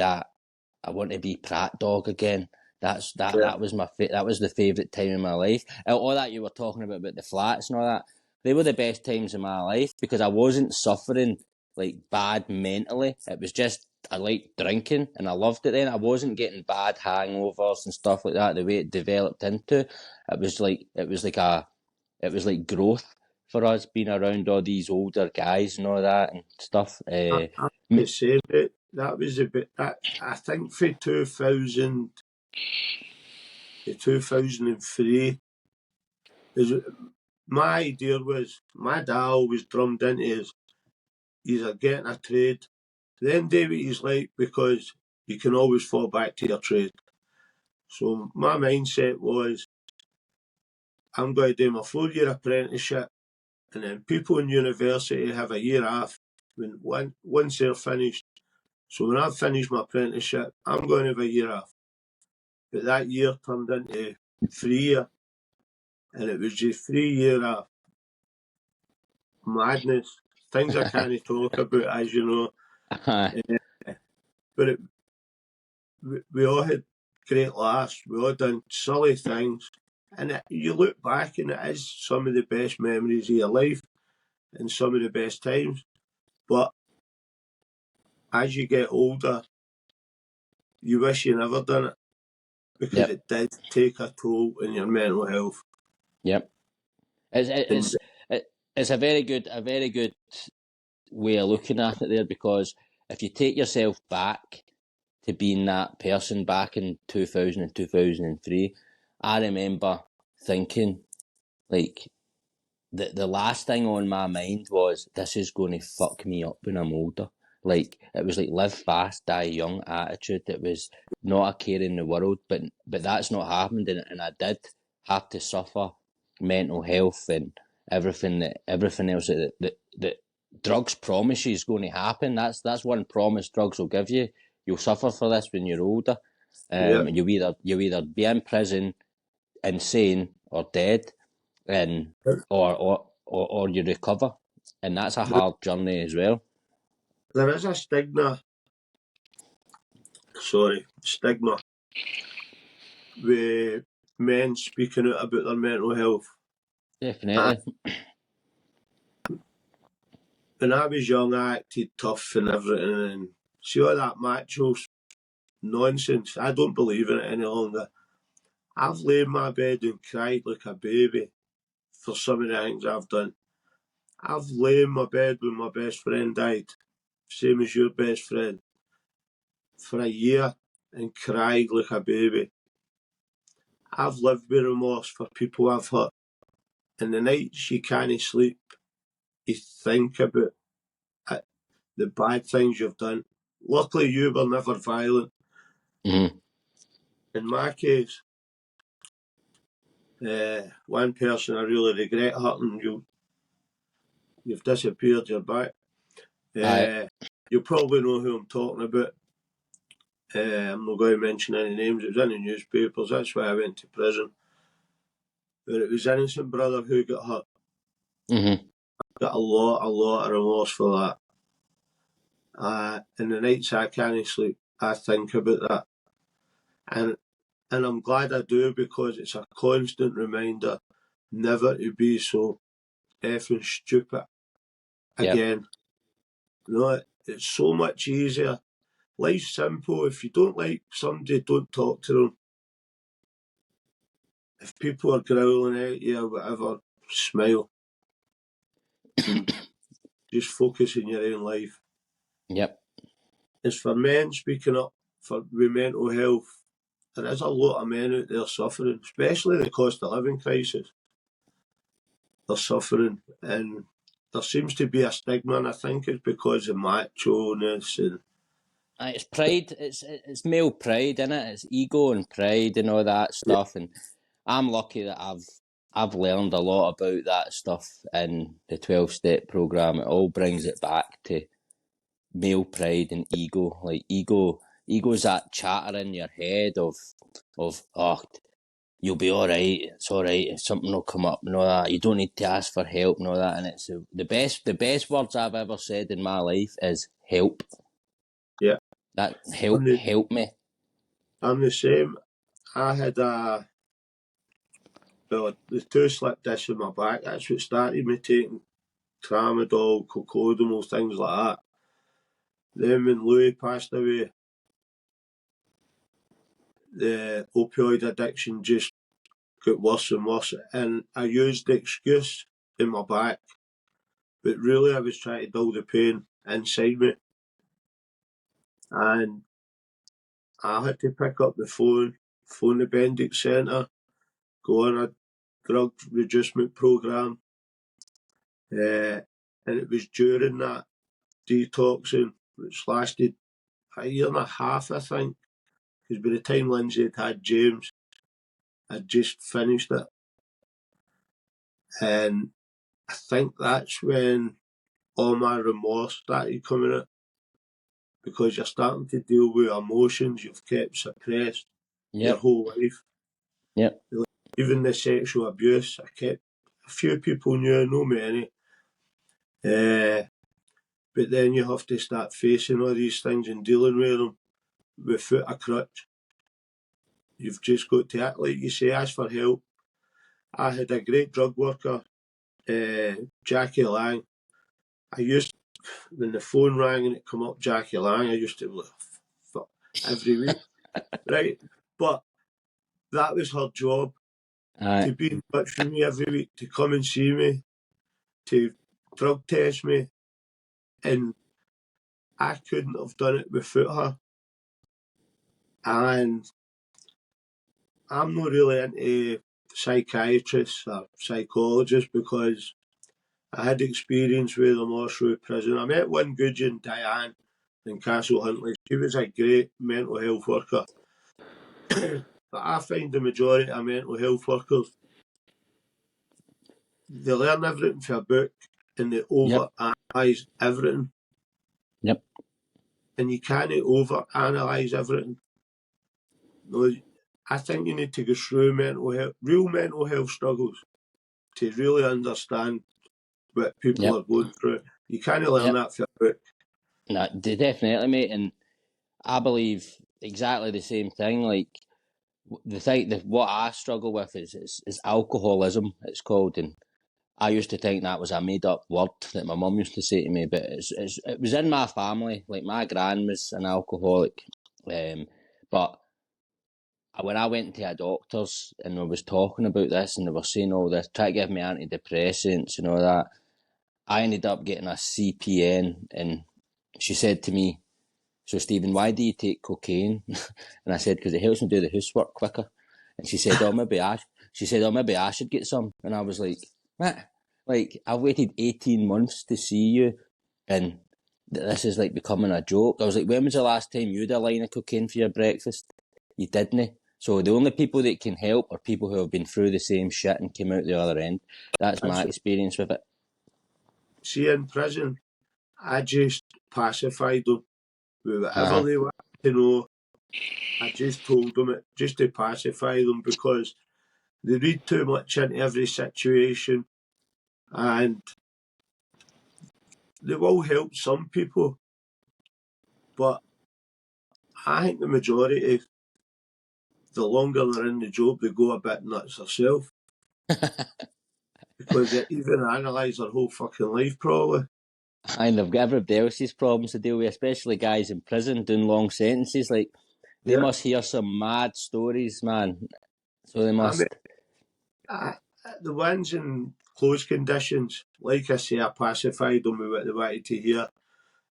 Pratt dog again. That was that was the favourite time in my life. All that you were talking about the flats and all that, they were the best times in my life because I wasn't suffering like bad mentally. It was just I liked drinking and I loved it then. I wasn't getting bad hangovers and stuff like that the way it developed into. It was like growth for us being around all these older guys and all that and stuff. I'm the same. That was a bit. I think for 2000 to 2003, my idea was my dad always drummed into us. He's a getting a trade. Then do what he's like because you can always fall back to your trade. So my mindset was, I'm going to do my 4-year apprenticeship, and then people in university have a year off once they're finished. So when I've finished my apprenticeship, I'm going to have a year off. But that year turned into 3 year, and it was just 3 year off madness. Things I can't talk about, as you know. But we all had great laughs. We all done silly things. And you look back and it is some of the best memories of your life and some of the best times. But as you get older, you wish you never done it because it did take a toll on your mental health. Yep. It's a very good way of looking at it there because if you take yourself back to being that person back in 2000 and 2003, I remember thinking like the last thing on my mind was this is going to fuck me up when I'm older. Like it was like live fast, die young attitude. It was not a care in the world, but that's not happened, and I did have to suffer mental health and everything else that drugs promise you is going to happen. That's one promise drugs will give you. You'll suffer for this when you're older. You'll either be in prison, insane, or dead, and or you recover, and that's a hard journey as well. There is a stigma with men speaking out about their mental health. Definitely. When I was young, I acted tough and everything, and see all that macho nonsense. I don't believe in it any longer. I've laid in my bed and cried like a baby for some of the things I've done. I've laid in my bed when my best friend died, same as your best friend, for a year and cried like a baby. I've lived with remorse for people I've hurt. And the nights you can't sleep, you think about it, the bad things you've done. Luckily, you were never violent. Mm-hmm. In my case, one person I really regret hurting, you've disappeared, you're back. You'll probably know who I'm talking about. I'm not going to mention any names. It was in the newspapers. That's why I went to prison. But it was innocent brother who got hurt. Mm-hmm. Got a lot of remorse for that. And the nights I can't sleep, I think about that. And I'm glad I do because it's a constant reminder never to be so effing stupid again. You know, it's so much easier. Life's simple. If you don't like somebody, don't talk to them. If people are growling at you or whatever, smile. And just focus on your own life. Yep. As for men speaking up with mental health, there is a lot of men out there suffering, especially the cost of living crisis. They're suffering, and there seems to be a stigma, and I think it's because of macho-ness and It's pride. It's male pride, isn't it? It's ego and pride and all that stuff. And I'm lucky that I've learned a lot about that stuff in the 12-step program. It all brings it back to male pride and ego. Like ego ego's that chatter in your head of oh, you'll be all right. It's all right. Something will come up and all that. You don't need to ask for help and all that. And it's the best words I've ever said in my life is help. Yeah. That help me. I'm the same. I had the 2 slip discs in my back. That's what started me taking tramadol, cocodamol, things like that. Then when Louis passed away, the opioid addiction just got worse and worse, and I used the excuse in my back, but really I was trying to dull the pain inside me, and I had to pick up the phone the Bendix Centre, go on a drug reducement programme, and it was during that detoxing, which lasted a year and a half, I think, because by the time Lindsay had James, I'd just finished it, and I think that's when all my remorse started coming out, because you're starting to deal with emotions you've kept suppressed your whole life. Yep. Even the sexual abuse, a few people knew, no many. But then you have to start facing all these things and dealing with them without a crutch. You've just got to act like you say, ask for help. I had a great drug worker, Jackie Lang. When the phone rang and it come up Jackie Lang, I used to look every week, right? But that was her job, to be in touch with me every week, to come and see me, to drug test me, and I couldn't have done it without her. And I'm not really into psychiatrists or psychologists, because I had experience with them all through prison. I met one Gudgeon, Diane, in Castle Huntly. She was a great mental health worker. But I find the majority of mental health workers, they learn everything from a book and they over-analyse everything. Yep. And you can't over-analyse everything. No, I think you need to go through real mental health struggles, to really understand what people are going through. You can't learn that from a book. No, definitely, mate. And I believe exactly the same thing. Like what I struggle with is alcoholism. It's called, and I used to think that was a made up word that my mum used to say to me, but it was in my family. Like my gran was an alcoholic, but when I went to a doctor's and I was talking about this and they were saying all this, try to give me antidepressants and all that, I ended up getting a CPN, and she said to me, "So Stephen, why do you take cocaine?" And I said, "Because it helps me do the housework quicker." And she said, maybe I should get some." And I was like, "What? Like, I've waited 18 months to see you, and this is like becoming a joke." I was like, "When was the last time you had a line of cocaine for your breakfast?" You didn't. So the only people that can help are people who have been through the same shit and came out the other end. That's my experience with it. See, in prison, I just pacified them with whatever they wanted to know. I just told them it just to pacify them, because they read too much into every situation, and they will help some people, but I think the majority, the longer they're in the job, they go a bit nuts themselves, because they even analyse their whole fucking life, probably. And they've got everybody else's problems to deal with, especially guys in prison doing long sentences. Like, they must hear some mad stories, man. So they must. The ones in closed conditions, like I say, I pacified them with what they wanted to hear.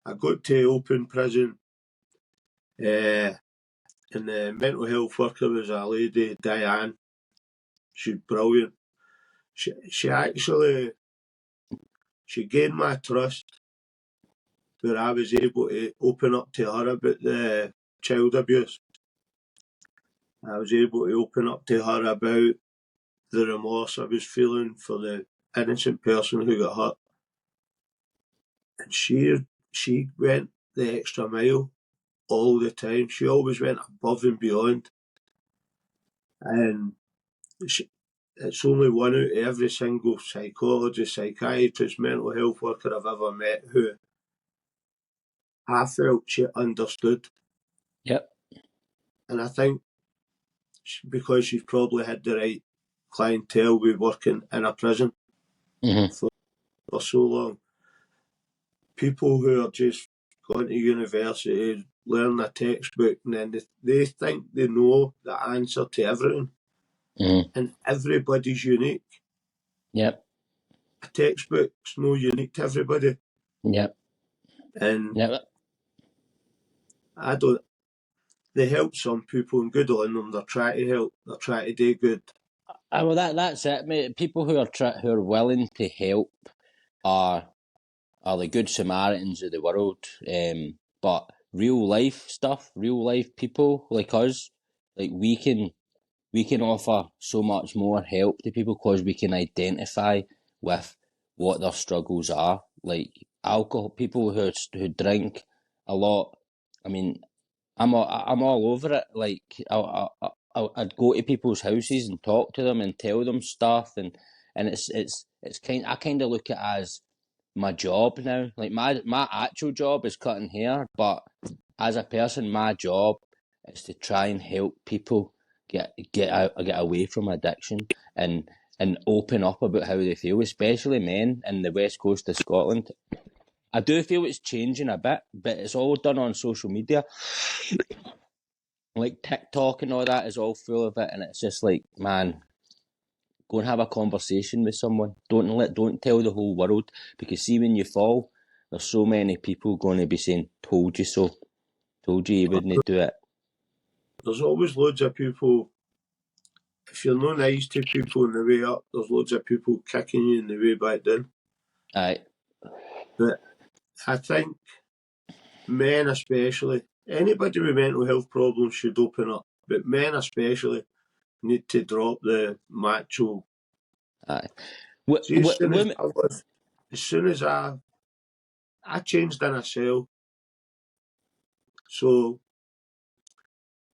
I got to open prison, and the mental health worker was a lady, Diane. She's brilliant. She gained my trust, where I was able to open up to her about the child abuse. I was able to open up to her about the remorse I was feeling for the innocent person who got hurt. And she went the extra mile all the time. She always went above and beyond. And it's only one out of every single psychologist, psychiatrist, mental health worker I've ever met who I felt she understood. Yep. And I think because she's probably had the right clientele with working in a prison for so long. People who are just going to university, learn a textbook, and then they think they know the answer to everything. And everybody's unique. Yep. A textbook's no unique to everybody. Yep. And Yep. they help some people, and good on them. They're trying to help. They're trying to do good. Well, that's it, mate. People who are willing to help are the good Samaritans of the world. But real life stuff, real life people like us, like we can offer so much more help to people because we can identify with what their struggles are. Like alcohol, people who drink a lot. I mean, I'm all over it. Like I'd go to people's houses and talk to them and tell them stuff, and it's I kind of look at it as my job now. Like my actual job is cutting hair, but as a person, my job is to try and help people get away from addiction and open up about how they feel, especially men in the west coast of Scotland. I do feel it's changing a bit, but it's all done on social media. Like TikTok and all that is all full of it, and it's just like, man, go and have a conversation with someone. Don't tell the whole world, because see, when you fall, there's so many people going to be saying, "Told you so, told you wouldn't do it." There's always loads of people. If you're not nice to people on the way up, there's loads of people kicking you on the way back down. Aye. But I think men especially, anybody with mental health problems should open up. But men especially need to drop the macho. Aye. See, as soon as I changed in a cell, so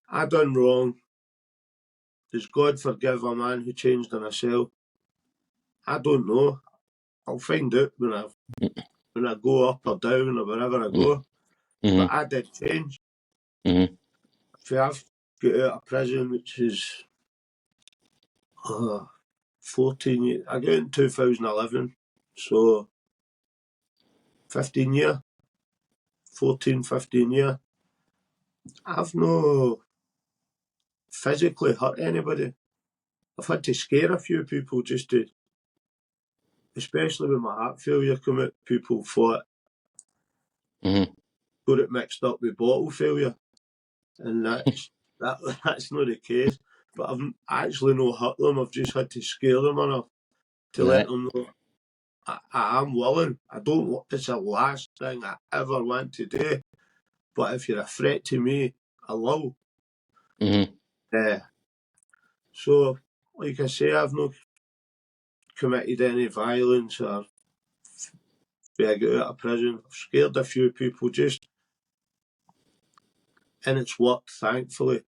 I done wrong. Does God forgive a man who changed in a cell? I don't know. I'll find out when I go up or down or wherever I go. But I did change. If I've got out of prison, which is 14 years, I got out in 2011, so 15 years, 14, 15 years. I've no physically hurt anybody. I've had to scare a few people just to, especially when my heart failure came out, people thought got it mixed up with bottle failure. And that's not the case. But I've actually not hurt them. I've just had to scare them enough to let them know I am willing. I don't want, it's the last thing I ever want to do. But if you're a threat to me, I will. So, like I say, I've not committed any violence or when I get out of prison. I've scared a few people just, and it's worked, thankfully.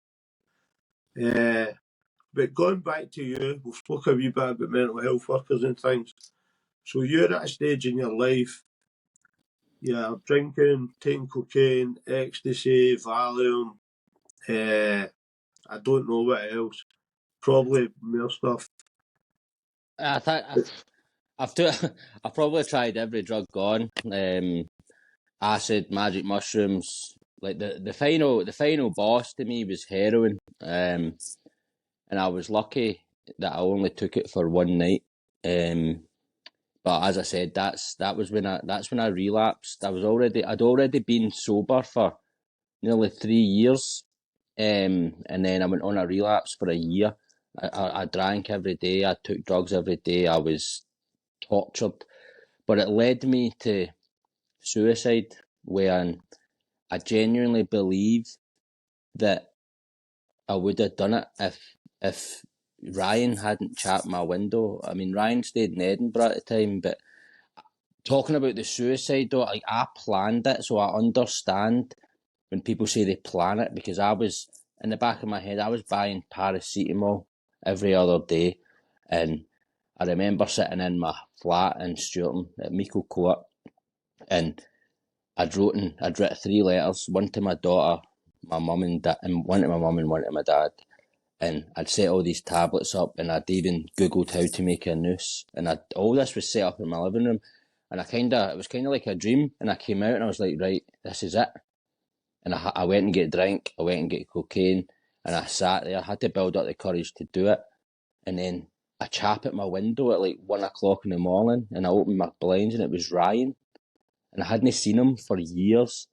But going back to you, we've spoke a wee bit about mental health workers and things. So you're at a stage in your life, you're drinking, taking cocaine, ecstasy, Valium, I don't know what else. Probably more stuff. I've probably tried every drug gone. Acid, magic mushrooms. Like the final boss to me was heroin. And I was lucky that I only took it for one night. But as I said, that was when I relapsed. I'd already been sober for nearly 3 years. And then I went on a relapse for a year. I drank every day. I took drugs every day. I was tortured, but it led me to suicide, when I genuinely believe that I would have done it if Ryan hadn't chapped my window. I mean, Ryan stayed in Edinburgh at the time, but talking about the suicide though, like, I planned it, so I understand when people say they plan it, because I was, in the back of my head, I was buying paracetamol every other day. And I remember sitting in my flat in Sturton at Meikle Court, and I'd written 3 letters, one to my daughter, my mum and dad, and one to my mum and one to my dad. And I'd set all these tablets up, and I'd even Googled how to make a noose. And all this was set up in my living room. And it was kind of like a dream. And I came out and I was like, right, this is it. And I went and get drink, I went and get cocaine, and I sat there. I had to build up the courage to do it. And then a chap at my window at like 1 o'clock in the morning, and I opened my blinds, and it was Ryan. And I hadn't seen him for years.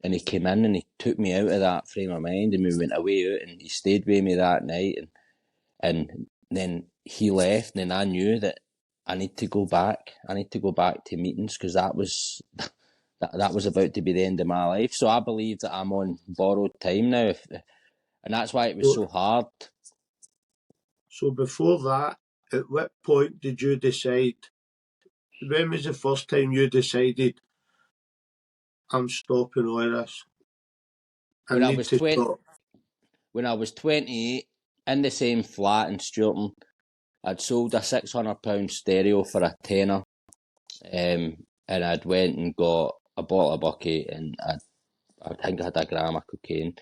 And he came in and he took me out of that frame of mind, and we went away out, and he stayed with me that night. And then he left, and then I knew that I need to go back. I need to go back to meetings, because that was about to be the end of my life. So I believe that I'm on borrowed time now, and that's why it was so hard. So before that, at what point did you decide? When was the first time you decided, I'm stopping all this? When I was 28, in the same flat in Sturton, I'd sold a £600 stereo for a tenner, and I'd went and got a bottle of bucket, and I think I had a gram of cocaine.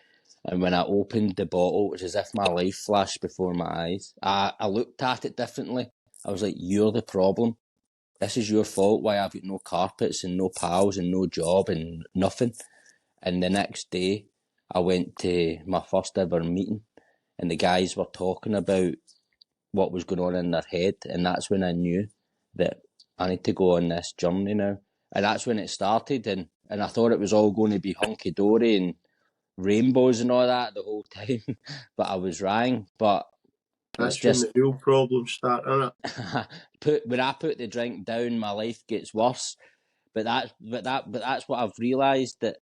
And when I opened the bottle, it was as if my life flashed before my eyes. I looked at it differently. I was like, you're the problem. This is your fault, why I've got no carpets and no pals and no job and nothing. And the next day, I went to my first ever meeting, and the guys were talking about what was going on in their head. And that's when I knew that I need to go on this journey now. And that's when it started. And I thought it was all going to be hunky-dory and rainbows and all that the whole time. But I was wrong. But that's when the real problems start, isn't it? When I put the drink down, my life gets worse. But that's what I've realised, that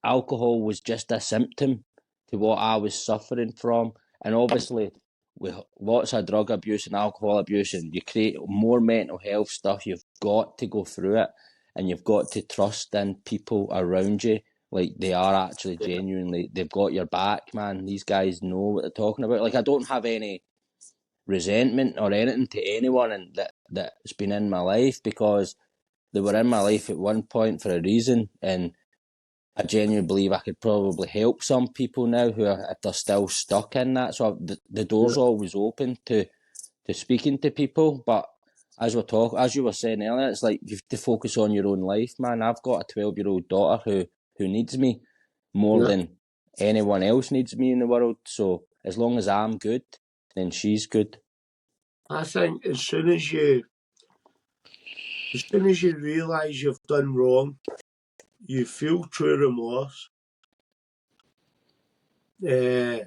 alcohol was just a symptom to what I was suffering from. And obviously, with lots of drug abuse and alcohol abuse, and you create more mental health stuff, you've got to go through it, and you've got to trust in people around you. Like, they are actually genuinely, they've got your back, man. These guys know what they're talking about. Like, I don't have any resentment or anything to anyone that's been in my life, because they were in my life at one point for a reason, and I genuinely believe I could probably help some people now who are, if they're still stuck in that. So the door's always open to speaking to people. But as you were saying earlier, it's like you have to focus on your own life, man. I've got a 12-year-old daughter who needs me more than anyone else needs me in the world. So as long as I'm good, then she's good. I think as soon as you realise you've done wrong, you feel true remorse. You're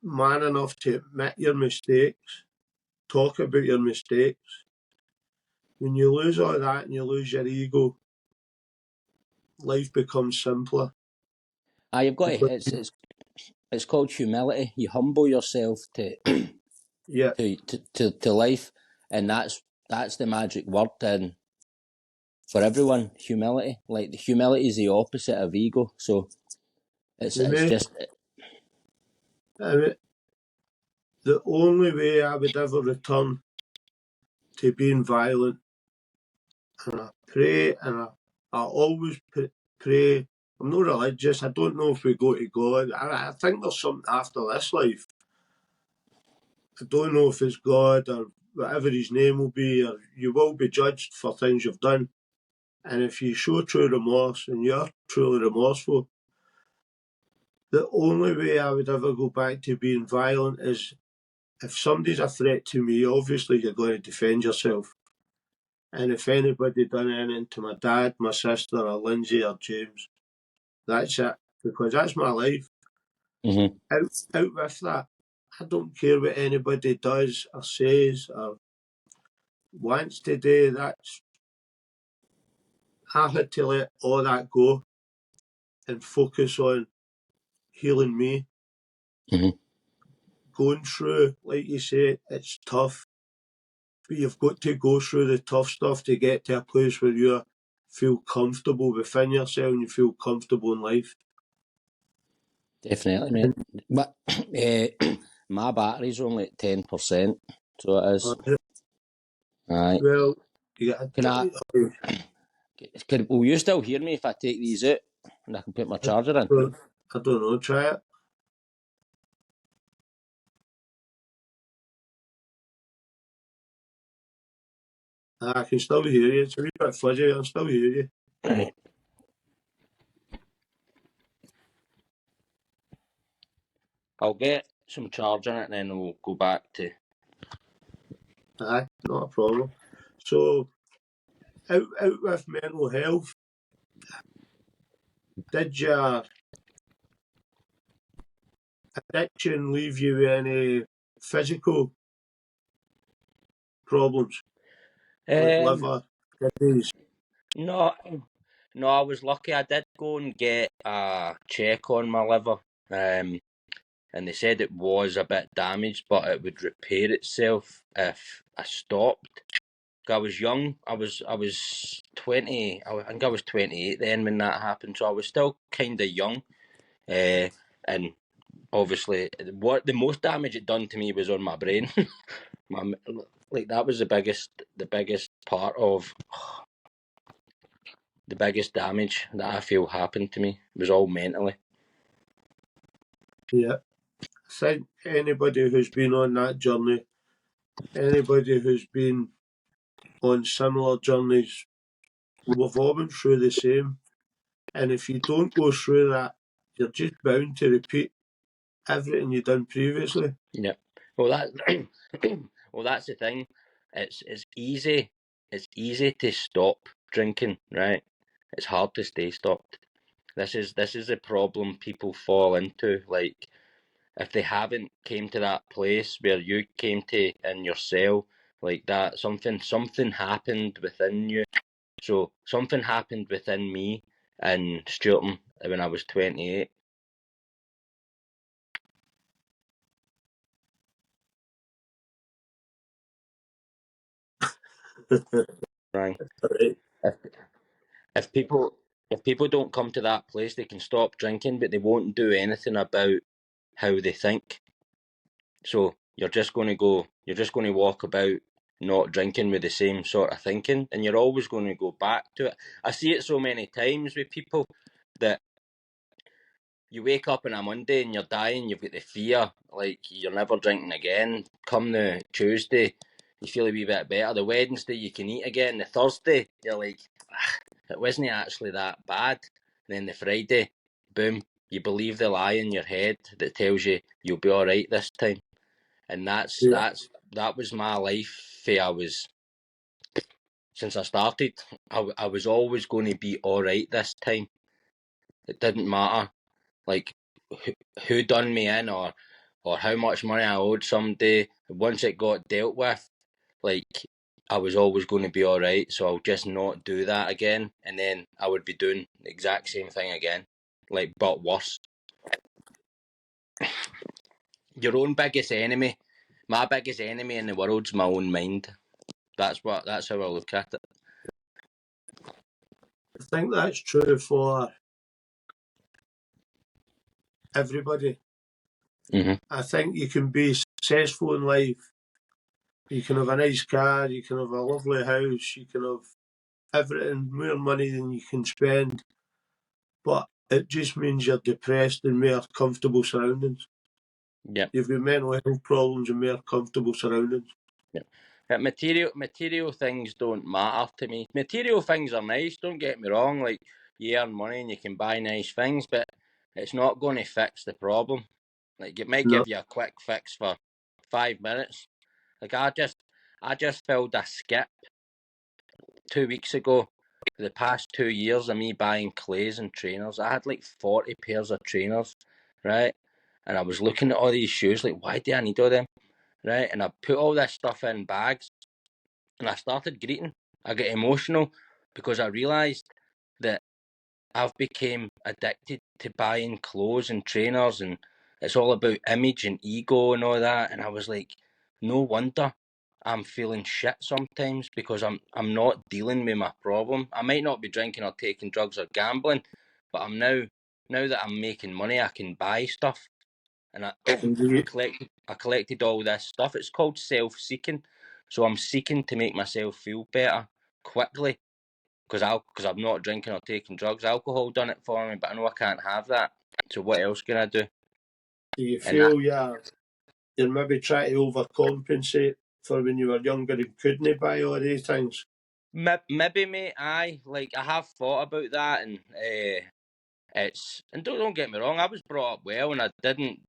man enough to admit your mistakes, talk about your mistakes. When you lose all that and you lose your ego, life becomes simpler. You've got it's called humility. You humble yourself to to life, and that's the magic word. And for everyone, humility. Like, humility is the opposite of ego. So it's just. The only way I would ever return to being violent, and I pray, and I always pray. I'm not religious. I don't know if we go to God. I think there's something after this life. I don't know if it's God or whatever his name will be, or you will be judged for things you've done. And if you show true remorse and you're truly remorseful, the only way I would ever go back to being violent is if somebody's a threat to me, obviously you're going to defend yourself. And if anybody done anything to my dad, my sister, or Lindsay, or James, that's it, because that's my life. Mm-hmm. Out with that. I don't care what anybody does or says or wants to do. I had to let all that go and focus on healing me. Mm-hmm. Going through, like you say, it's tough, but you've got to go through the tough stuff to get to a place where you feel comfortable within yourself and you feel comfortable in life. Definitely, mate. But my battery's only at 10%, so it is. Aye. Well, you got Can I? Will you still hear me if I take these out and I can put my charger in? I don't know, try it. I can still hear you. It's a wee bit fuzzy, I can still hear you. Right. I'll get some charge in it and then we'll go back to... Aye, not a problem. So, out with mental health, did your addiction leave you with any physical problems, like liver, kidneys? No, I was lucky. I did go and get a check on my liver, and they said it was a bit damaged, but it would repair itself if I stopped. I was young. I was 20. I think I was 28 then when that happened, so I was still kind of young. And obviously, what the most damage it done to me was on my brain. Like that was the biggest part of the biggest damage that I feel happened to me was all mentally. Yeah. I think anybody who's been on that journey, anybody who's been on similar journeys, we've all been through the same. And if you don't go through that, you're just bound to repeat everything you've done previously. Yeah. Well, that's the thing. It's easy. It's easy to stop drinking, right? It's hard to stay stopped. This is the problem people fall into. Like, if they haven't came to that place where you came to in your cell, like that, something happened within you. So something happened within me in Stuarton when I was 28. Right. Right. If if people don't come to that place, they can stop drinking, but they won't do anything about how they think. So you're just going to walk about not drinking with the same sort of thinking, and you're always going to go back to it. I see it so many times with people that you wake up on a Monday and you're dying, you've got the fear, like you're never drinking again. Come the Tuesday, you feel a wee bit better. The Wednesday, you can eat again. The Thursday, you're like, it wasn't actually that bad. And then the Friday, boom, you believe the lie in your head that tells you you'll be all right this time. And that was my life. Since I started, I was always going to be all right this time. It didn't matter, like who done me in or how much money I owed somebody. Once it got dealt with, like I was always going to be all right. So I'll just not do that again, and then I would be doing the exact same thing again, like but worse. Your own biggest enemy. My biggest enemy in the world's my own mind. That's how I look at it. I think that's true for everybody. Mm-hmm. I think you can be successful in life. You can have a nice car, you can have a lovely house, you can have everything, more money than you can spend, but it just means you're depressed in more comfortable surroundings. Yeah. You've got mental health problems in more comfortable surroundings. Yeah. Material things don't matter to me. Material things are nice, don't get me wrong. Like, you earn money and you can buy nice things, but it's not going to fix the problem. Like, it might No. give you a quick fix for 5 minutes. Like, I just filled a skip 2 weeks ago. For the past 2 years of me buying clays and trainers, I had like 40 pairs of trainers, right? And I was looking at all these shoes, like, why do I need all them? Right? And I put all this stuff in bags and I started greeting. I got emotional because I realised that I've become addicted to buying clothes and trainers, and it's all about image and ego and all that. And I was like, no wonder I'm feeling shit sometimes because I'm not dealing with my problem. I might not be drinking or taking drugs or gambling, but I'm now now that I'm making money, I can buy stuff, and I And do you, I collected all this stuff. It's called self-seeking, so I'm seeking to make myself feel better quickly because I'm not drinking or taking drugs. Alcohol done it for me, but I know I can't have that. So what else can I do? do you And that feel you're maybe trying to overcompensate for when you were younger and couldn't buy all these things? maybe, mate, I have thought about that, and and don't get me wrong, I was brought up well, and I didn't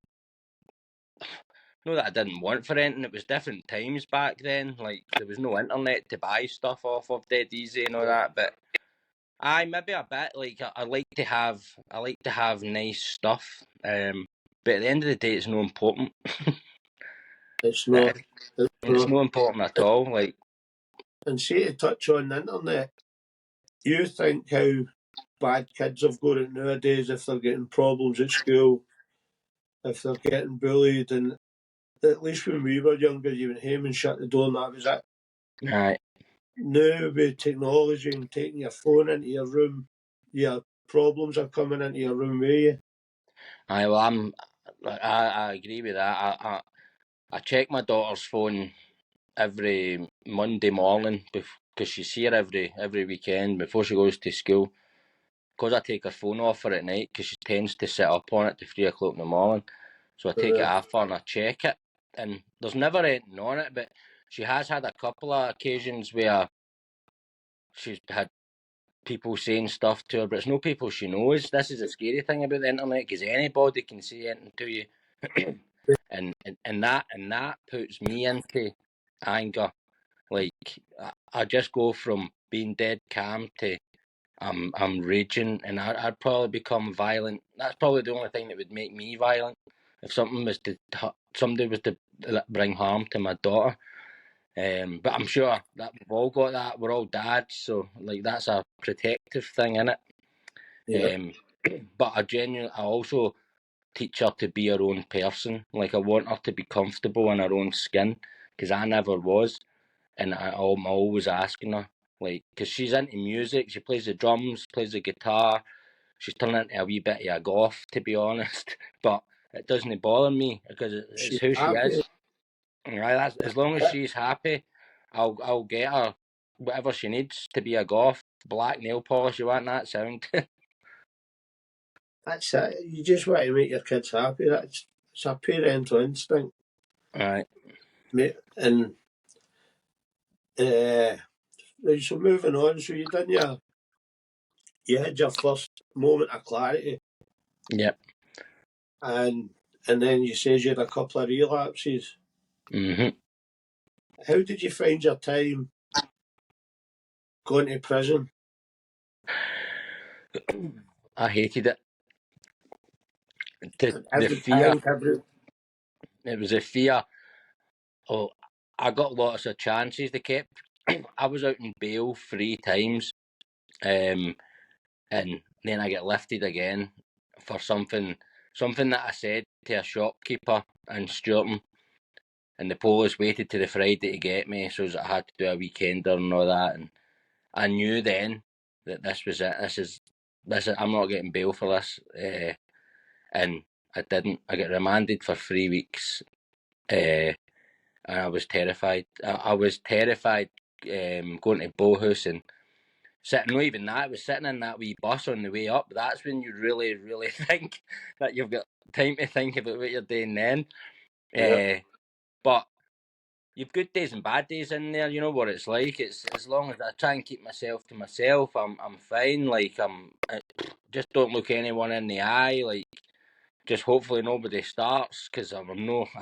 know that I didn't want for anything. It was different times back then. Like there was no internet to buy stuff off of dead easy and all that. But maybe a bit. Like I like to have nice stuff. But at the end of the day, it's no important. It's not. It's It's not. no important at all. Like And see, to touch on the internet, you think how bad kids have got it nowadays if they're getting problems at school, if they're getting bullied, and at least when we were younger, you went home and shut the door and that was it. aye, Now with technology and taking your phone into your room, your problems are coming into your room with you. well, I agree with that. I check my daughter's phone every Monday morning because she's here every weekend before she goes to school. Because I take her phone off her at night because she tends to sit up on it to 3 o'clock in the morning. So I take it Uh, off her and I check it. And there's never anything on it, but she has had a couple of occasions where she's had people saying stuff to her, but it's no people she knows. This is the scary thing about the internet because anybody can say anything to you. and that puts me into anger. Like I just go from being dead calm to I'm raging, and I'd probably become violent. That's probably the only thing that would make me violent if somebody was to bring harm to my daughter. But I'm sure that we've all got that. We're all dads, so like that's a protective thing in it. yeah, But I also teach her to be her own person. Like I want her to be comfortable in her own skin because I never was, and I'm always asking her. Like, because she's into music, she plays the drums, plays the guitar, she's turning into a wee bit of a goth, to be honest. But it doesn't bother me because it's she's who she happy. is. Right, as long as she's happy, I'll get her whatever she needs to be a goth. Black nail polish, you want that sound? That's it. You just want to make your kids happy. It's a parental instinct, Right. mate. And so moving on. So you had your first moment of clarity, Yep. and then you said you had a couple of relapses. Mhm. How did you find your time going to prison? I hated it. The Every fear. time, every It was a fear. Oh, I got lots of chances. They kept. I was out in bail 3 times, and then I get lifted again for something that I said to a shopkeeper in Sturton, and the police waited to the Friday to get me, so I had to do a weekender and all that. And I knew then that this was it. This is. I'm not getting bail for this, and I didn't. I got remanded for 3 weeks. And I was terrified. I was terrified going to Bowhouse and sitting. Not even that. I was sitting in that wee bus on the way up. That's when you really, really think that you've got time to think about what you're doing then. yeah, But you've good days and bad days in there. You know what it's like. It's as long as I try and keep myself to myself, I'm fine. Like I just don't look anyone in the eye. Like just hopefully nobody starts because I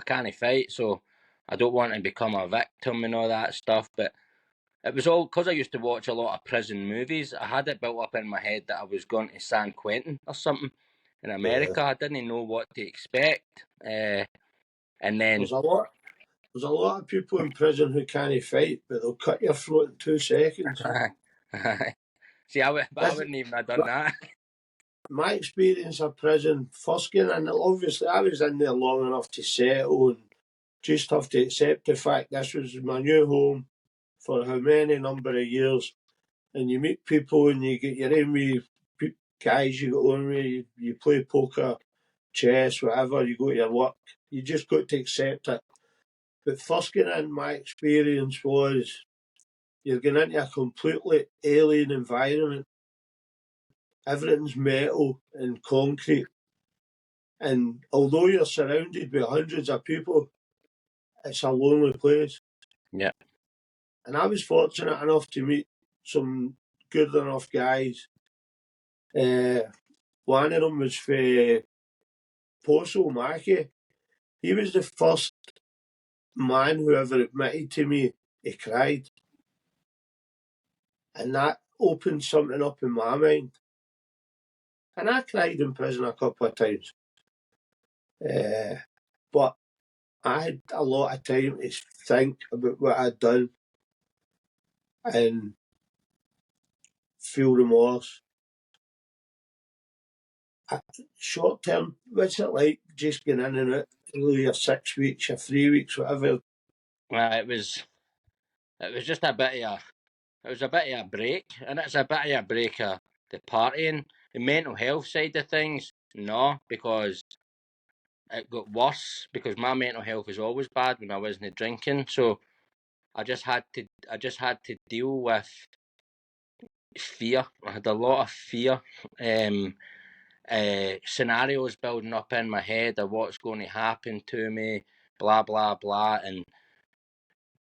can't fight, so I don't want to become a victim and all that stuff. But it was all because I used to watch a lot of prison movies. I had it built up in my head that I was going to San Quentin or something in yeah. America. I didn't know what to expect, and then There's a lot. There's a lot of people in prison who can't fight, but they'll cut your throat in 2 seconds. see, but I This, wouldn't even have done that. my experience of prison, first getting in, obviously I was in there long enough to settle and just have to accept the fact this was my new home for how many number of years. And you meet people and you get your own wee guys you go on with, you play poker, chess, whatever, you go to your work, you just got to accept it. But first getting in, my experience was you're going into a completely alien environment. Everything's metal and concrete. And although you're surrounded by hundreds of people, it's a lonely place. Yeah. And I was fortunate enough to meet some good enough guys. One of them was for Postal Mackey. He was the first man who ever admitted to me he cried. And that opened something up in my mind. And I cried in prison a couple of times. But I had a lot of time to think about what I'd done and feel remorse. Short term, what's it like just getting in and out, your 6 weeks, your 3 weeks, whatever? Well, it was just a bit of a break, and it's a bit of a break of the partying. The mental health side of things, no, because it got worse because my mental health was always bad when I wasn't drinking. So I just had to deal with fear. I had a lot of fear. Scenarios building up in my head of what's going to happen to me, blah blah blah, and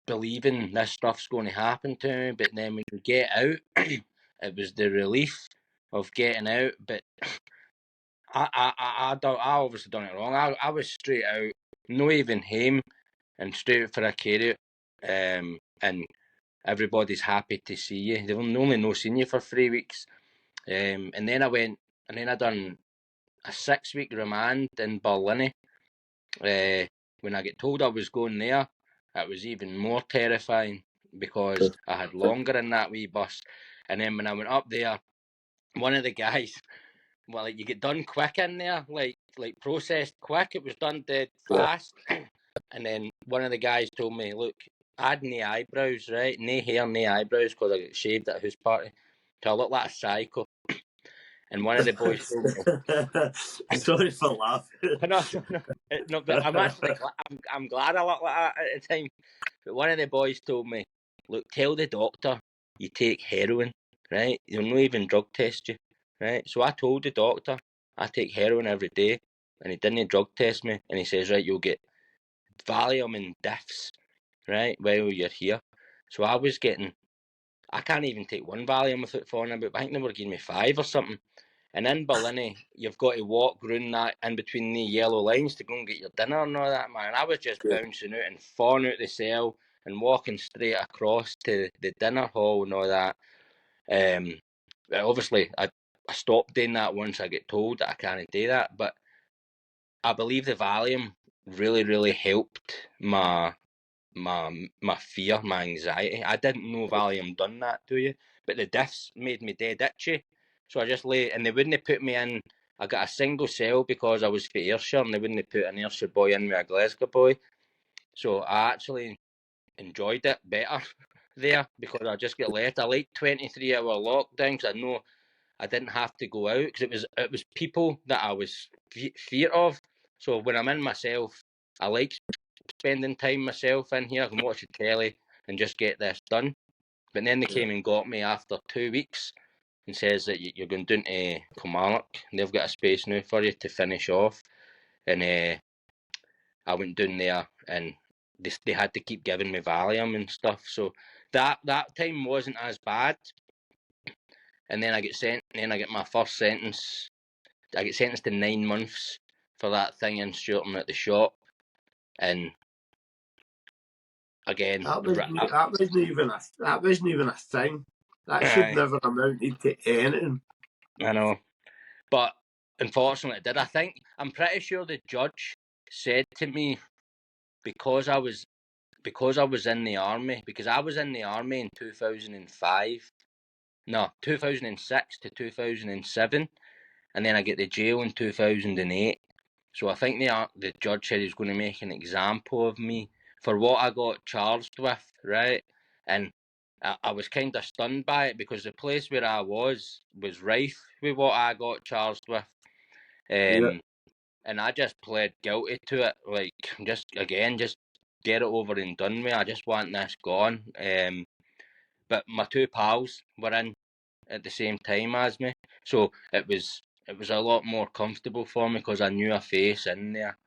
believing this stuff's going to happen to me. But then when you get out, it was the relief of getting out. But I obviously done it wrong. I was straight out, no even home, and straight out for a carrot. And everybody's happy to see you. They've only no seen you for 3 weeks. And then I done a 6 week remand in Berlin. When I get told I was going there, it was even more terrifying because I had longer in that wee bus. And then when I went up there, one of the guys, well, like you get done quick in there, like processed quick. It was done dead fast. And then one of the guys told me, look, I had no eyebrows, right? No hair, no eyebrows, because I got shaved at a house party. So I look like a psycho. And one of the boys told me, Sorry for laughing. no, but I'm actually I'm glad I looked like that at the time. But one of the boys told me, look, tell the doctor you take heroin, right? He'll not even drug test you, right? So I told the doctor I take heroin every day, and he didn't drug test me, and he says, right, you'll get Valium and diffs, right, while you're here. So I was getting, I can't even take one Valium without falling about. I think they were giving me 5 or something. And in Berlin, you've got to walk round that in between the yellow lines to go and get your dinner and all that, man. I was just bouncing out and falling out the cell and walking straight across to the dinner hall and all that. Obviously, I stopped doing that once I get told that I can't do that, but I believe the Valium really, really helped my fear, my anxiety. I didn't know Valium done that to you, but the diffs made me dead itchy. So I just lay, and they wouldn't put me in. I got a single cell because I was for Ayrshire, and they wouldn't put an Ayrshire boy in with a Glasgow boy. So I actually enjoyed it better there because I just get left. I like 23-hour lockdown because I know I didn't have to go out because it was people that I was fear of. So when I'm in myself, I like spending time myself in here. I can watch the telly and just get this done. But then they came and got me after 2 weeks and says that you're going down to Kilmarnock. They've got a space now for you to finish off. And I went down there and they had to keep giving me Valium and stuff. So that time wasn't as bad. And then I get sent. Then I get my first sentence. I get sentenced to 9 months for that thing in shooting at the shop. And again, that wasn't even a thing. That should never amounted to anything. I know, but unfortunately, it did. I'm pretty sure the judge said to me because I was in the army, because I was in the army in 2005. No, 2006 to 2007, and then I get the jail in 2008. So I think the judge said he was going to make an example of me for what I got charged with, right? And I was kind of stunned by it because the place where I was rife with what I got charged with. Yeah. And I just pled guilty to it. Like, just get it over and done with. I just want this gone. But my two pals were in at the same time as me, so it was a lot more comfortable for me because I knew a face in there.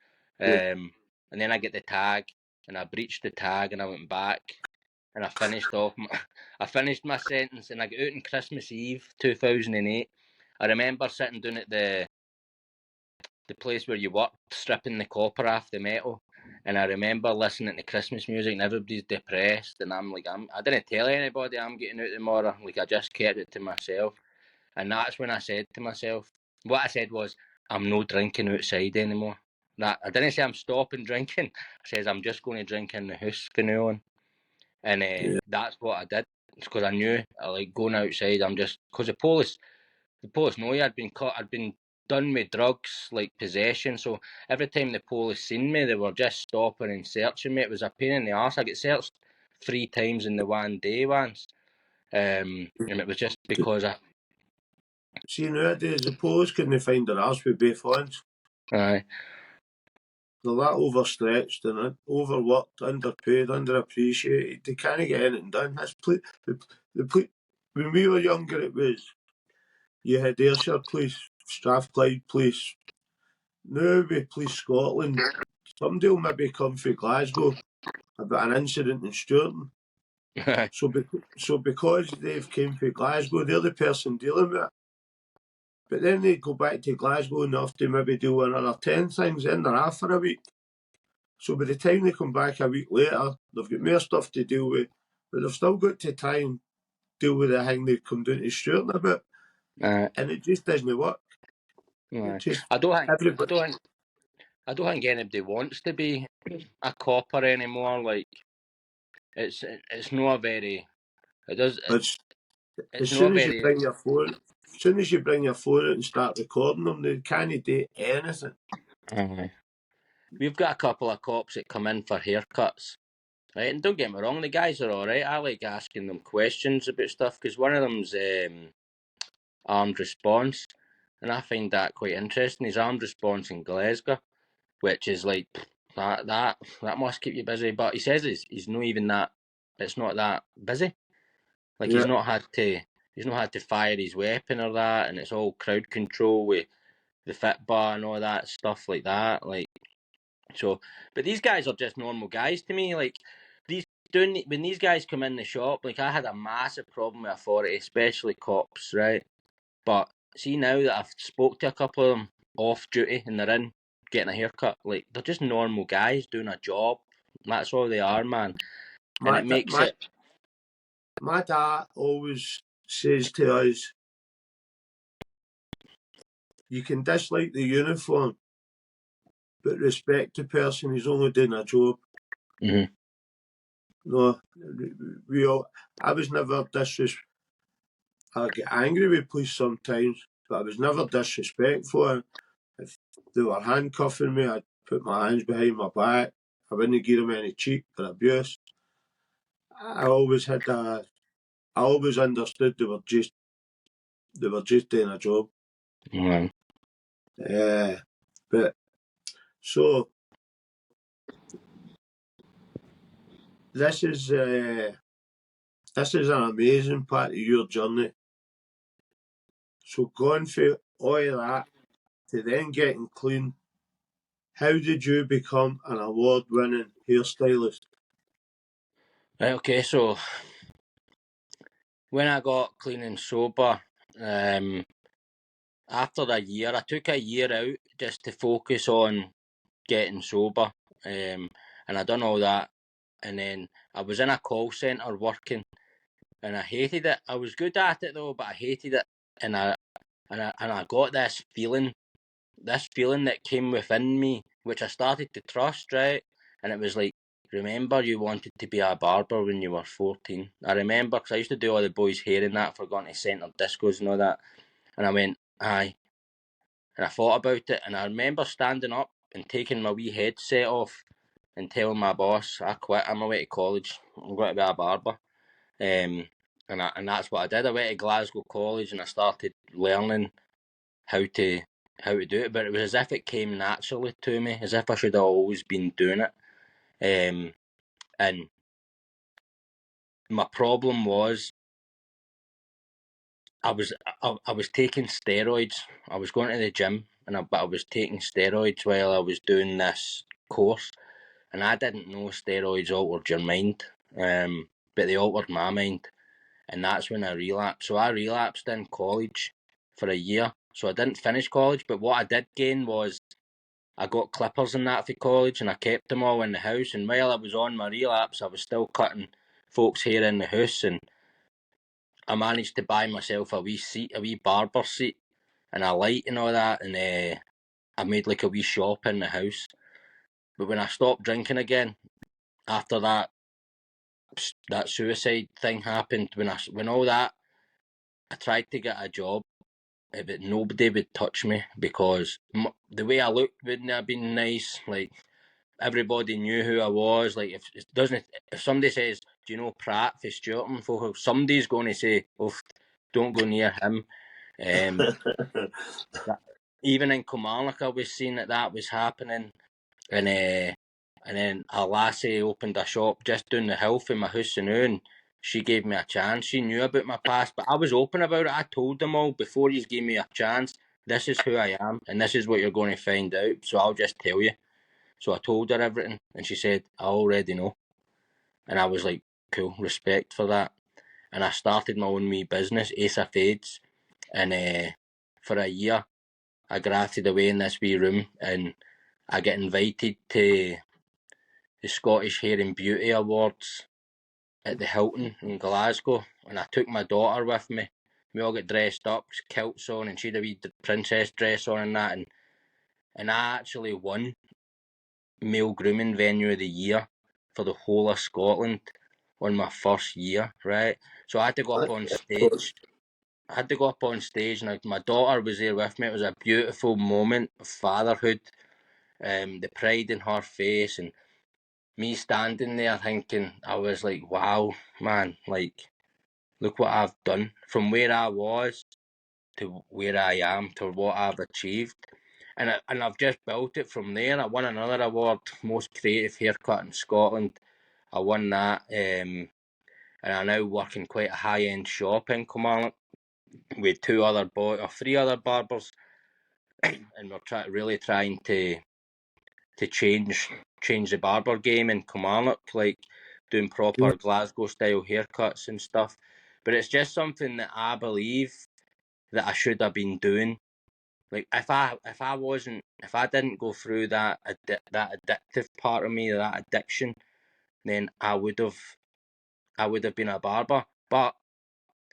Yeah. And then I get the tag, and I breached the tag, and I went back, and I finished off. I finished my sentence, and I got out on Christmas Eve, 2008. I remember sitting down at the place where you work, stripping the copper off the metal. And I remember listening to Christmas music, and everybody's depressed, and I didn't tell anybody I'm getting out tomorrow. Like, I just kept it to myself. And that's when I said to myself, what I said was, I'm no drinking outside anymore. That I didn't say I'm stopping drinking. I says I'm just going to drink in the house from now on. And Yeah. that's what I did. It's because I knew, like, going outside, because the police know you. I'd been caught. I'd been done with drugs, like possession. So every time the police seen me, they were just stopping and searching me. It was a pain in the arse. I get searched 3 times in the one day once, and it was just because I. See, nowadays the police couldn't find their arse with both hands. Aye. They're that overstretched and overworked, underpaid, underappreciated. They can't get anything done. When we were younger, it was you had Ayrshire Police, Strathclyde Police. Now with Police Scotland, somebody will maybe come from Glasgow about an incident in Sturton. So because they've came from Glasgow, they're the person dealing with it. But then they go back to Glasgow and have to maybe do another 10 things, then they're off for a week. So by the time they come back a week later, they've got more stuff to deal with, but they've still got to try and deal with the thing they've come down to Sturton about, and it just doesn't work. It just I don't think. everybody. I don't think anybody wants to be a copper anymore. Like, it's not a very. It does. As It's not soon as you very. bring your phone, as soon as you bring your phone out and start recording them, they can't do anything. We've got a couple of cops that come in for haircuts, right? And don't get me wrong, the guys are all right. I like asking them questions about stuff because one of them's armed response, and I find that quite interesting. He's armed response in Glasgow, which is like that must keep you busy. But he says he's not even that. It's not that busy. Like, Yeah, he's not had to fire his weapon or that, and it's all crowd control with the fit bar and all that stuff like that. Like, so, but these guys are just normal guys to me. Like, when these guys come in the shop, like, I had a massive problem with authority, especially cops, right? But see, now that I've spoke to a couple of them off duty and they're in getting a haircut, like, they're just normal guys doing a job. That's all they are, man. And my it makes my it. my dad always says to us, you can dislike the uniform, but respect the person who's only doing a job. Mm-hmm. No, I was never disrespectful. I get angry with police sometimes, but I was never disrespectful. If they were handcuffing me, I'd put my hands behind my back. I wouldn't give them any cheek or abuse. I always understood they were just doing a job. Mm-hmm. But so this is an amazing part of your journey. So going through all of that to then getting clean, how did you become an award-winning hairstylist? Right, okay, so when I got clean and sober, after a year, I took a year out just to focus on getting sober, and I done all that, and then I was in a call centre working, and I hated it. I was good at it though, but I hated it, and I got this feeling that came within me, which I started to trust, right? And it was like, remember you wanted to be a barber when you were 14. I remember, because I used to do all the boys' hair and that for going to centre discos and all that. And I went, aye. And I thought about it, and I remember standing up and taking my wee headset off and telling my boss, I quit, I'm away to college, I'm going to be a barber. and that's what I did. I went to Glasgow College and I started learning how to do it, but it was as if it came naturally to me, as if I should have always been doing it. And my problem was I was taking steroids. I was going to the gym, but I was taking steroids while I was doing this course, and I didn't know steroids altered your mind, but they altered my mind, and that's when I relapsed. So I relapsed in college for a year. So I didn't finish college, but what I did gain was I got clippers and that for college, and I kept them all in the house. And while I was on my relapse, I was still cutting folks' hair in the house, and I managed to buy myself a wee barber seat, and a light and all that, and I made like a wee shop in the house. But when I stopped drinking again, after that suicide thing happened, when all that, I tried to get a job, but nobody would touch me because the way I looked wouldn't have been nice. Like, everybody knew who I was. Like, if somebody says, "Do you know Pratt for Stuart?" somebody's going to say, "Oh, don't go near him." Even in Kilmarnock, I was seeing that was happening, and then a lassie opened a shop just down the hill from my house and she gave me a chance. She knew about my past, but I was open about it. I told them all before you gave me a chance, this is who I am, and this is what you're going to find out, so I'll just tell you. So I told her everything, and she said, I already know. And I was like, cool, respect for that. And I started my own wee business, Ace of Fades, and for a year, I grafted away in this wee room, and I get invited to the Scottish Hair and Beauty Awards at the Hilton in Glasgow, and I took my daughter with me. We all got dressed up, kilts on, and she had a wee princess dress on and that, and I actually won Male Grooming Venue of the Year for the whole of Scotland on my first year, right? So I had to go up on stage. And my daughter was there with me. It was a beautiful moment of fatherhood, the pride in her face, and me standing there thinking, I was like, wow, man, like, look what I've done from where I was to where I am to what I've achieved. And I've just built it from there. I won another award, Most Creative Haircut in Scotland. I won that, and I now work in quite a high-end shop in Kilmarnock with three other barbers, and we're really trying to change the barber game in Kilmarnock, like doing proper Glasgow style haircuts and stuff. But it's just something that I believe that I should have been doing. Like, if I didn't go through that addictive part of me, that addiction, then I would have been a barber. But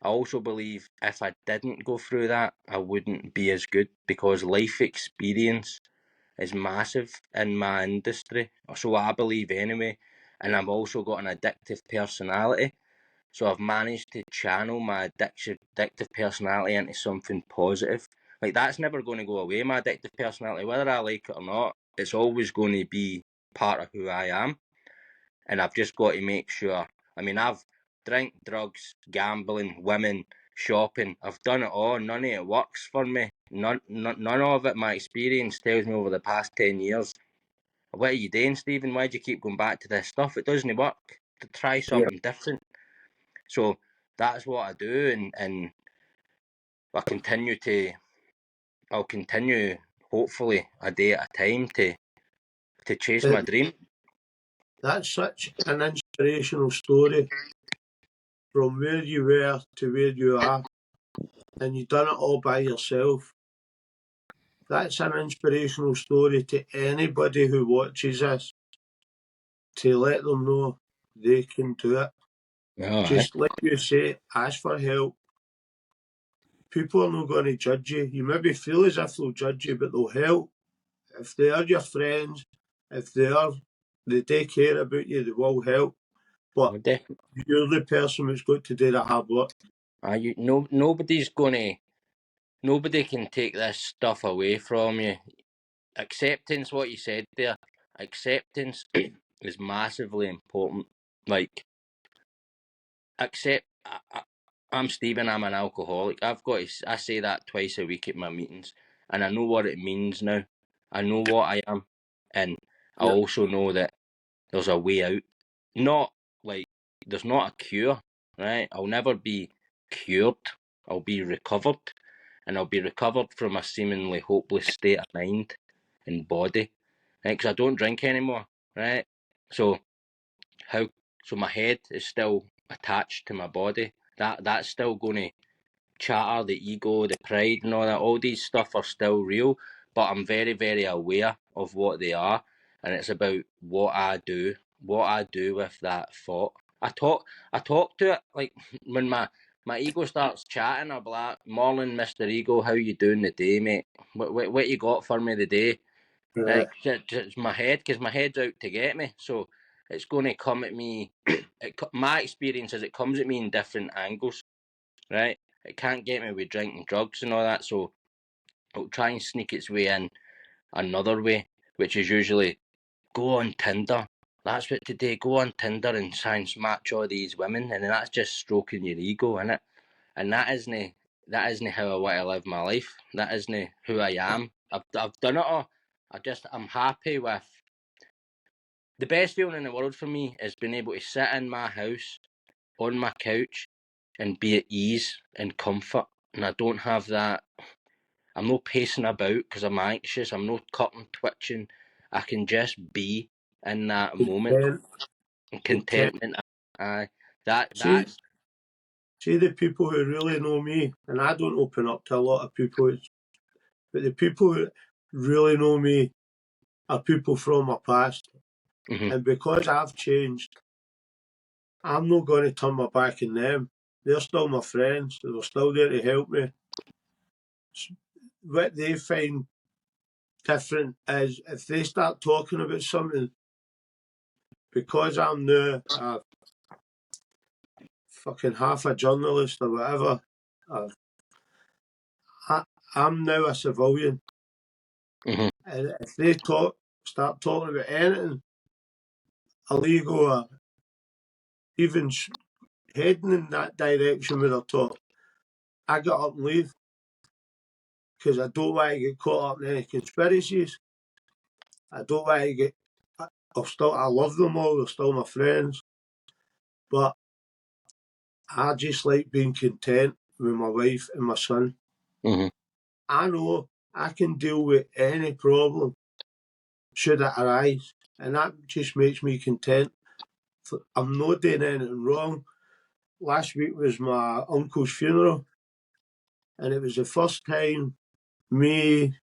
I also believe if I didn't go through that, I wouldn't be as good, because life experience is massive in my industry. So I believe anyway. And I've also got an addictive personality. So I've managed to channel my addictive personality into something positive. Like, that's never going to go away, my addictive personality. Whether I like it or not, it's always going to be part of who I am. And I've just got to make sure. I mean, I've drink, drugs, gambling, women, shopping. I've done it all. None of it works for me. None of it. My experience tells me over the past 10 years. What are you doing, Stephen? Why do you keep going back to this stuff? It doesn't work. To try something different. So that's what I do, and I'll continue, hopefully, a day at a time to chase my dream. That's such an inspirational story, from where you were to where you are, and you've done it all by yourself. That's an inspirational story to anybody who watches this, to let them know they can do it. Just like you say, ask for help. People are not going to judge you. You maybe feel as if they'll judge you, but they'll help. If they are your friends, if they take care about you, they will help. But you're the person that's got to do the hard work. Nobody can take this stuff away from you. Acceptance, what you said there, acceptance is massively important. Like, Except I'm Stephen. I'm an alcoholic. I say that twice a week at my meetings, and I know what it means now. I know what I am, and I Yeah. also know that there's a way out. Not like there's not a cure, right? I'll never be cured. I'll be recovered, and I'll be recovered from a seemingly hopeless state of mind and body, right? Because I don't drink anymore, right? So how? So my head is still attached to my body. That's still going to chatter, the ego, the pride, and all that. All these stuff are still real, but I'm very, very aware of what they are, and it's about what I do with that thought. I talk to it like when my ego starts chatting. I'll be like, "Morning, Mister Ego, how you doing today, mate? What you got for me today?" Right. It's my head, because my head's out to get me. So it's going to come at me. My experience is it comes at me in different angles, right? It can't get me with drinking drugs and all that, so it'll try and sneak its way in another way, which is usually go on Tinder. That's what today. Go on Tinder and try and match all these women, and then that's just stroking your ego, innit? And that isn't how I want to live my life. That isn't who I am. I've done it all. I'm happy with the best feeling in the world for me is being able to sit in my house on my couch and be at ease and comfort. And I don't have that. I'm not pacing about because I'm anxious. I'm not cutting, twitching. I can just be in that moment. Content. And Content. contentment. Aye. That See, that's see the people who really know me, and I don't open up to a lot of people, but the people who really know me are people from my past. mhm, And because I've changed, I'm not going to turn my back on them. They're still my friends. They're still there to help me. What they find different is if they start talking about something, because I'm now fucking half a journalist or whatever, uh, I'm now a civilian. mhm, And if they start talking about anything illegal or even heading in that direction with their talk, I get up and leave because I don't want to get caught up in any conspiracies. I don't want to get. I love them all. They're still my friends, but I just like being content with my wife and my son. mhm, I know I can deal with any problem should it arise, and that just makes me content. I'm not doing anything wrong. Last week was my uncle's funeral, and it was the first time me,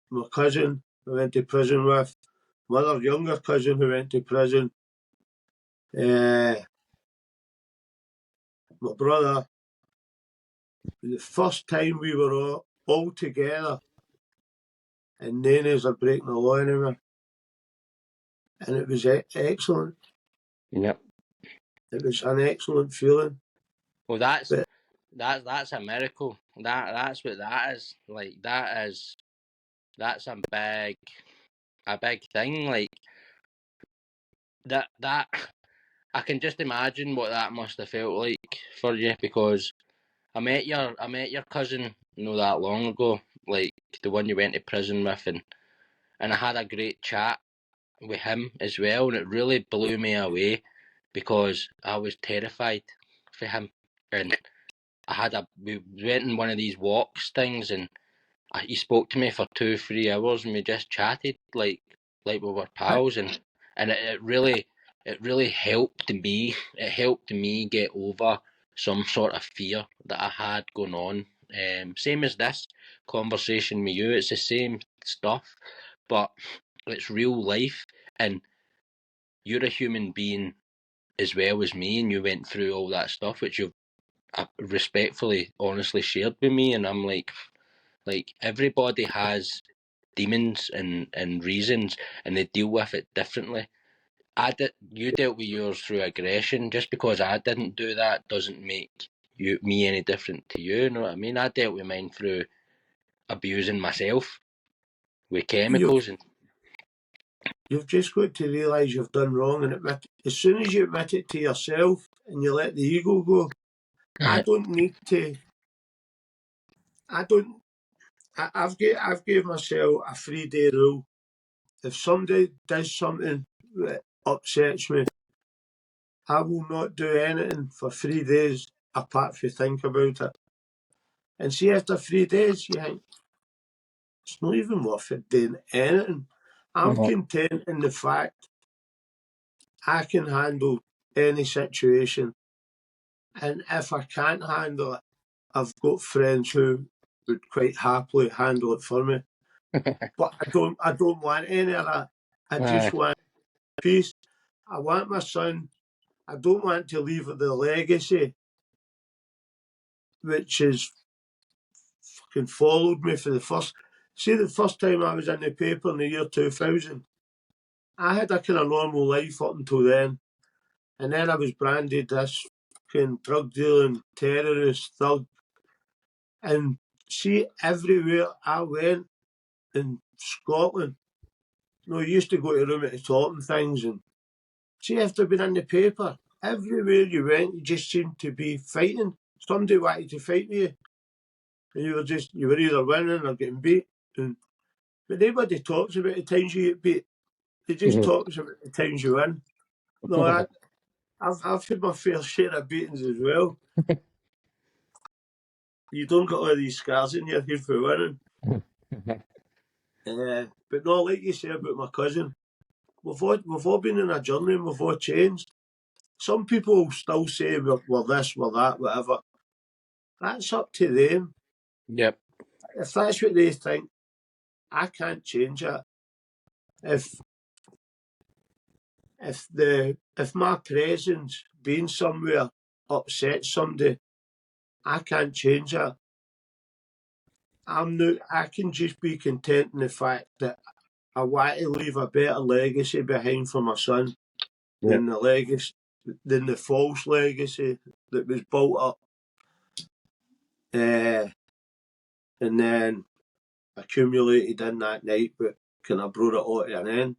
my cousin who went to prison with, my other younger cousin who went to prison, uh, my brother, the first time we were all together and none of us are breaking the law anymore. And it was excellent. yep. It was an excellent feeling. Well, But that's a miracle. That's what that is. Like that's a big thing. Like that I can just imagine what that must have felt like for you, because I met your cousin no that long ago, like the one you went to prison with, and I had a great chat with him as well, and it really blew me away because I was terrified for him, and we went on one of these walks things, and he spoke to me for 2 3 hours, and we just chatted like we were I, pals, and it really helped me. It helped me get over some sort of fear that I had going on. Same as this conversation with you, it's the same stuff, but it's real life, and you're a human being as well as me, and you went through all that stuff, which you've respectfully, honestly shared with me, and I'm like everybody has demons and reasons, and they deal with it differently. You dealt with yours through aggression. Just because I didn't do that doesn't make me any different to you. You know what I mean? I dealt with mine through abusing myself with you've chemicals and you've just got to realise you've done wrong and admit it. As soon as you admit it to yourself and you let the ego go, I don't need to. I've gave myself a 3-day rule. If somebody does something that upsets me, I will not do anything for 3 days apart from think about it. And see, after 3 days, you think, it's not even worth it doing anything. I'm content in the fact I can handle any situation. And if I can't handle it, I've got friends who would quite happily handle it for me. But I don't want any of that. I just want peace. I want my son. I don't want to leave the legacy which has fucking followed me for the first. See, the first time I was in the paper in the year 2000, I had a kind of normal life up until then, and then I was branded this fucking drug dealing terrorist thug. And see, everywhere I went in Scotland, you used to go to room at the top and things, and see, after being in the paper, everywhere you went, you just seemed to be fighting. Somebody wanted to fight with you, and you were either winning or getting beat. But nobody talks about the times you get beat. They just talks about the times you win. No, I've had my fair share of beatings as well. You don't get all these scars in your head for winning. But no, like you say about my cousin, we've all been in a journey and we've all changed. Some people still say we're this, we're that, whatever. That's up to them. Yep. If that's what they think, I can't change it. If my presence being somewhere upsets somebody, I can't change it. I can just be content in the fact that I want to leave a better legacy behind for my son than the false legacy that was built up and then accumulated in that night, but kind of brought it all to an end.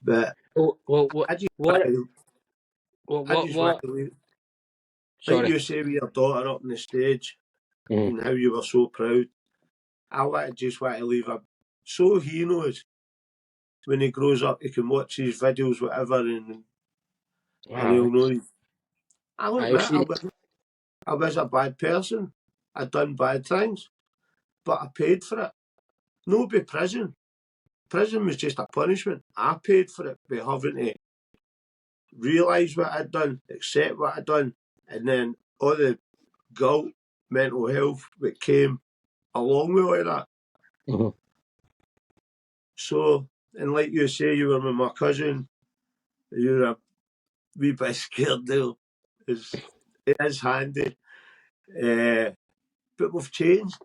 But I just want to leave. Like you say with your daughter up on the stage and how you were so proud. I just want to leave so he knows when he grows up he can watch his videos, whatever, and he'll know. I'll admit I was a bad person. I'd done bad things, but I paid for it. No be prison. Prison was just a punishment. I paid for it by having to realise what I'd done, accept what I'd done, and then all the guilt, mental health that came along with all that. So, and like you say, you were with my cousin, you were a wee bit scared now. It is handy. But we've changed.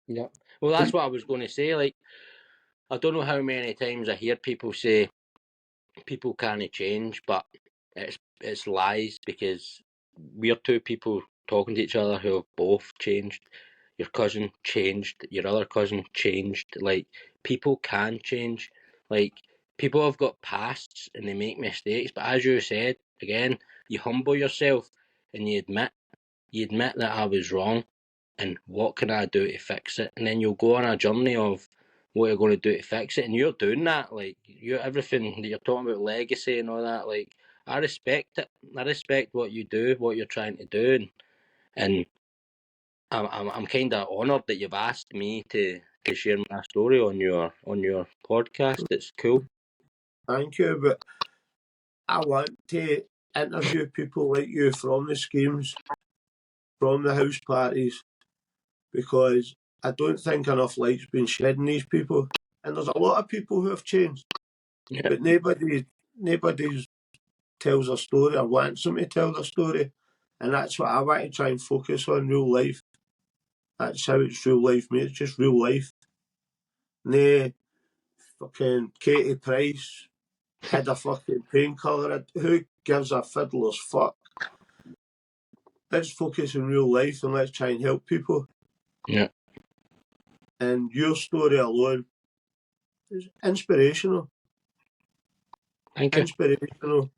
Yeah. Well, that's what I was going to say. Like, I don't know how many times I hear people say people can't change, but it's lies, because we're two people talking to each other who have both changed. Your cousin changed, your other cousin changed. Like, people can change. Like, people have got pasts and they make mistakes, but as you said, again, you humble yourself and you admit that I was wrong and what can I do to fix it, and then you'll go on a journey of what you're going to do to fix it, and you're doing that. Like, everything that you're talking about, legacy and all that, like, I respect it. I respect what you do, what you're trying to do, and I'm kind of honoured that you've asked me to share my story on your podcast. It's cool. Thank you, but I want to interview people like you from the schemes, from the house parties, because I don't think enough light's been shed on these people. And there's a lot of people who have changed, but nobody tells a story or wants them to tell their story. And that's what I want to try and focus on, real life. That's how it's real life, mate. It's just real life. Nay, fucking Katie Price had a fucking painkiller. Who gives a fiddler's fuck? Let's focus on real life and let's try and help people. Yeah. And your story alone It's inspirational. Thank you. Inspirational.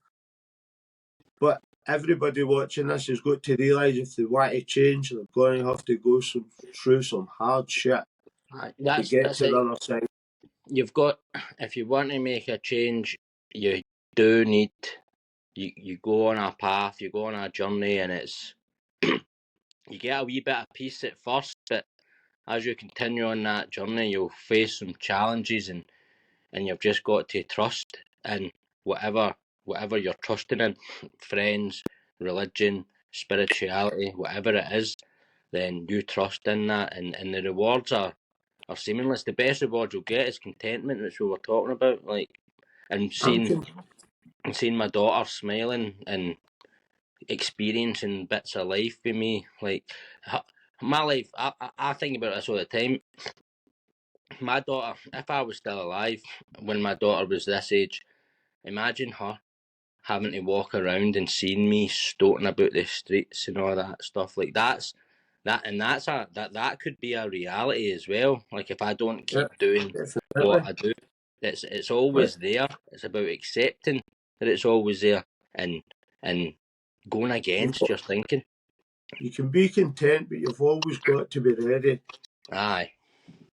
But everybody watching this has got to realise if they want to change, they're going to have to go through some hard shit to get to it. the other side. You've got, if you want to make a change, you do need, you go on a path, you go on a journey, and it's, you get a wee bit of peace at first, but as you continue on that journey, you'll face some challenges, and you've just got to trust in whatever you're trusting in, friends, religion, spirituality, whatever it is, then you trust in that, and the rewards are seamless. The best reward you'll get is contentment, which we were talking about, like, and seeing my daughter smiling and experiencing bits of life with me, like my life. I think about this all the time. My daughter, if I was still alive when my daughter was this age, imagine her having to walk around and seeing me stoating about the streets and all that stuff. Like that's that could be a reality as well. Like if I don't Yeah, keep doing what definitely. I do, it's But always there. It's about accepting that it's always there, and going against your thinking. you can be content, but you've always got to be ready Aye.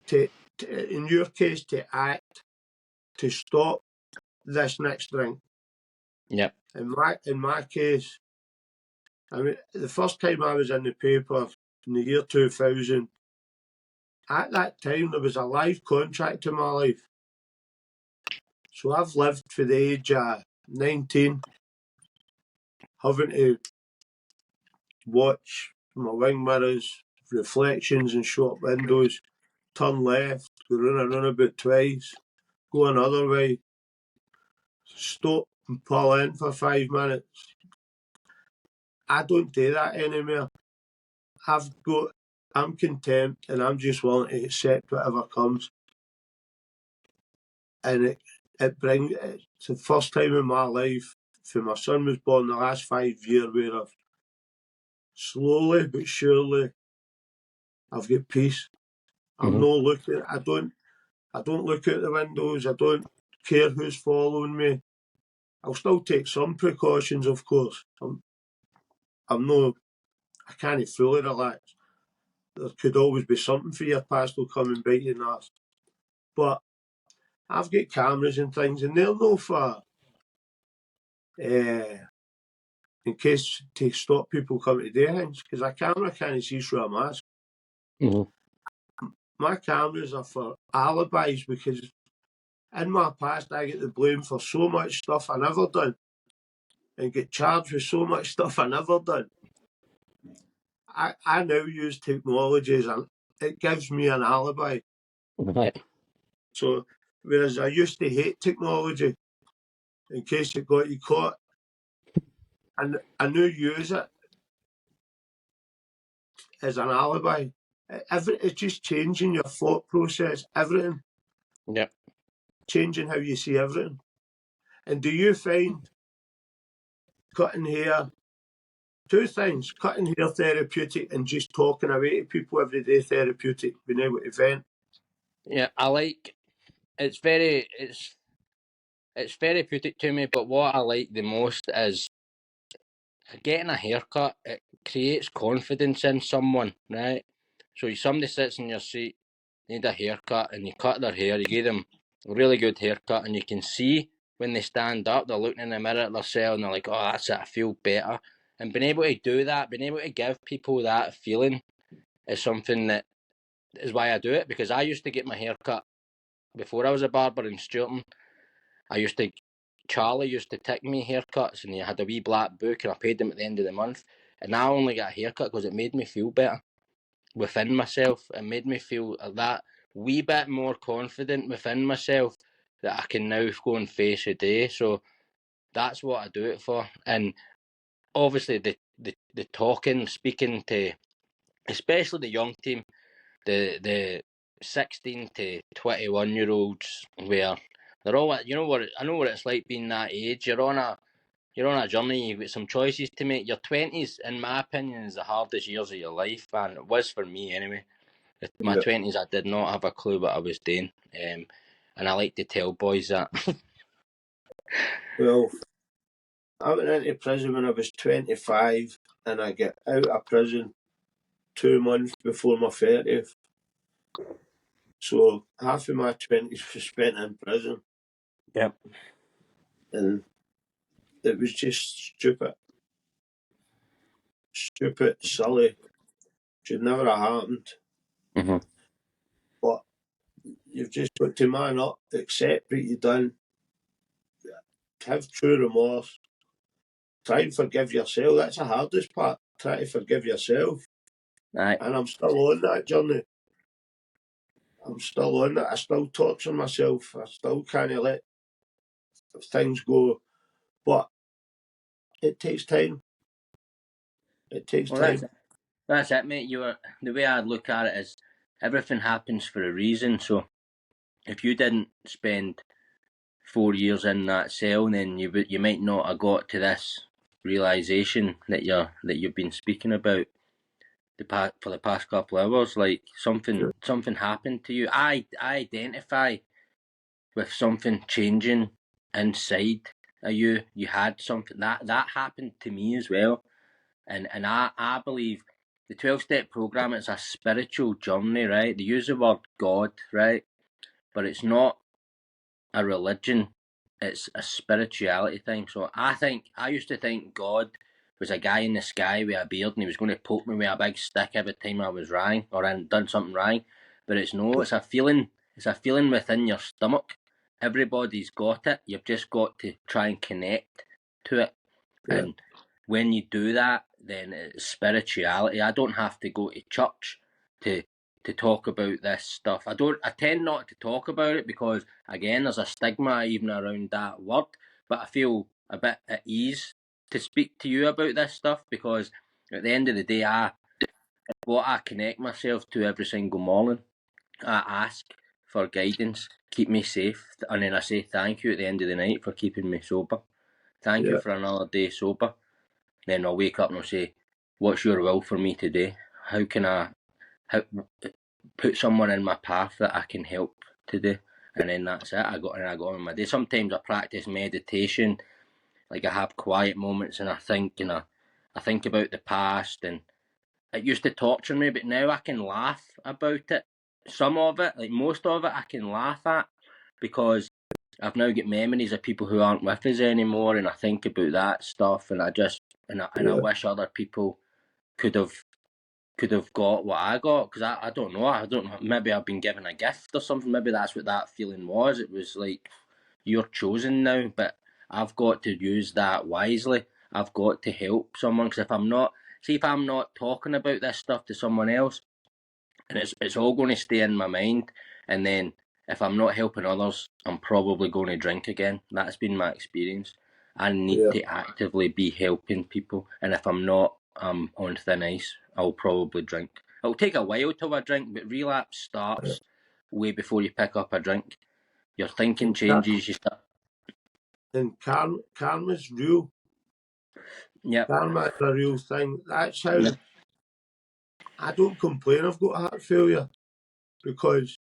to in your case, to act, to stop this next drink. Yep. In my case, I mean, the first time I was in the paper in the year 2000, at that time there was a live contract in my life. So I've lived for the age of 19, having to watch my wing mirrors, reflections in shop windows, turn left, go round a runabout twice, go another way, stop and pull in for 5 minutes. I don't do that anymore. I'm content and I'm just willing to accept whatever comes. And it's the first time in my life, for my son was born the last 5 years, where I've slowly but surely I've got peace. I'm no looking. I don't look out the windows. I don't care who's following me. I'll still take some precautions, of course. I can't fully relax. There could always be something for your past will come and bite you in the arse. But I've got cameras and things, and they're no for in case to stop people coming to do things, because a camera can't see through a mask. My cameras are for alibis, because in my past I get the blame for so much stuff I never done and get charged with so much stuff I never done. I now use technologies and it gives me an alibi. Right. So whereas I used to hate technology in case it got you caught, and I now use it as an alibi. It's just changing your thought process, everything, Yep. changing how you see everything. And do you find cutting hair, two things, cutting hair therapeutic and just talking away to people every day therapeutic, being able to vent? Yeah, I like. It's very. It's therapeutic to me, but what I like the most is getting a haircut. It creates confidence in someone, right? So somebody sits in your seat, need a haircut, and you cut their hair. You give them a really good haircut, and you can see when they stand up, they're looking in the mirror at themselves, and they're like, "Oh, that's it. I feel better." And being able to do that, being able to give people that feeling, is something that is why I do it. Because I used to get my haircut before I was a barber in Sturton. Charlie used to take me haircuts, and he had a wee black book, and I paid him at the end of the month. And I only got a haircut because it made me feel better within myself. It made me feel that wee bit more confident within myself that I can now go and face a day. So that's what I do it for. And obviously the talking, speaking to especially the young team, the 16 to 21-year-olds, where they're all, I know what it's like being that age. You're on a journey. You've got some choices to make. Your 20s, in my opinion, is the hardest years of your life, and it was for me anyway. My Yeah. 20s, I did not have a clue what I was doing. and I like to tell boys that. Well, I went into prison when I was 25 and I got out of prison 2 months before my 30th. So half of my 20s was spent in prison. Yep. And it was just stupid. Stupid, silly. Should never have happened. Mm-hmm. But you've just got to man up, accept what you've done, have true remorse, try and forgive yourself. That's the hardest part. Try to forgive yourself. Aye. And I'm still on that journey. I'm still on it. I still torture myself. I still can't let things go. But it takes time. It takes Well, time. that's it, mate. The way I look at it is everything happens for a reason. So if you didn't spend 4 years in that cell, then you might not have got to this realization that you've been speaking about for the past couple of hours. Like something happened to you. I identify with something changing inside of you. You had something that happened to me as well, and I believe the 12-step program is a spiritual journey, right? They use the word God, right, but it's not a religion. It's a spirituality thing. So I used to think God was a guy in the sky with a beard and he was going to poke me with a big stick every time I was wrong or I done something wrong. But it's no, it's a feeling. It's a feeling within your stomach. Everybody's got it. You've just got to try and connect to it. Yeah. And when you do that, then it's spirituality. I don't have to go to church to talk about this stuff. I tend not to talk about it because again there's a stigma even around that word, but I feel a bit at ease to speak to you about this stuff because at the end of the day what I connect myself to every single morning. I ask for guidance, keep me safe, and then I say thank you at the end of the night for keeping me sober. Thank you Yeah. for another day sober. Then I'll wake up and I'll say, what's your will for me today? How can I put someone in my path that I can help today? And then that's it. I got on with my day. Sometimes I practice meditation, like I have quiet moments and I think I think about the past, and it used to torture me, but now I can laugh about it. Some of it, like most of it, I can laugh at because I've now got memories of people who aren't with us anymore, and I think about that stuff, and I Yeah. wish other people could have got what I got because I don't know. I don't know. Maybe I've been given a gift or something. Maybe that's what that feeling was. It was like you're chosen now, but I've got to use that wisely. I've got to help someone because if I'm not talking about this stuff to someone else, and it's all going to stay in my mind, and then if I'm not helping others, I'm probably going to drink again. That's been my experience. I need Yeah. to actively be helping people, and if I'm not, I'm on thin ice. I'll probably drink. It'll take a while till I drink, but relapse starts way before you pick up a drink. Your thinking And, changes. You start. karma's real. Yep. Karma is a real thing. That's how Yep. I don't complain I've got heart failure because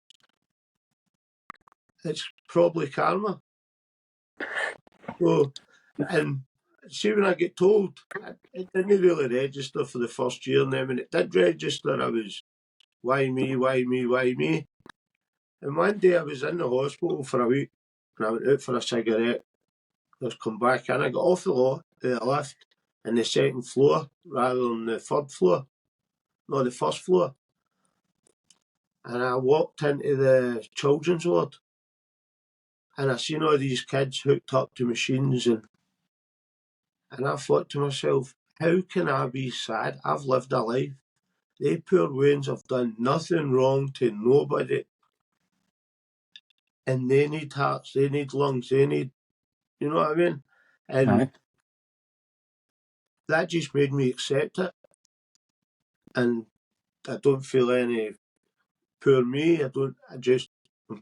it's probably karma. So, and see, when I get told, it didn't really register for the first year. And then when it did register, I was, why me, why me, why me? And one day I was in the hospital for a week and I went out for a cigarette. I was come back in. I got off the lift in the second floor rather than the third floor, no, the first floor. And I walked into the children's ward and I seen all these kids hooked up to machines and I thought to myself, how can I be sad? I've lived a life. They poor Waynes have done nothing wrong to nobody. And they need hearts, they need lungs, they need, you know what I mean? And Aye. that just made me accept it. And I don't feel any poor me. I'm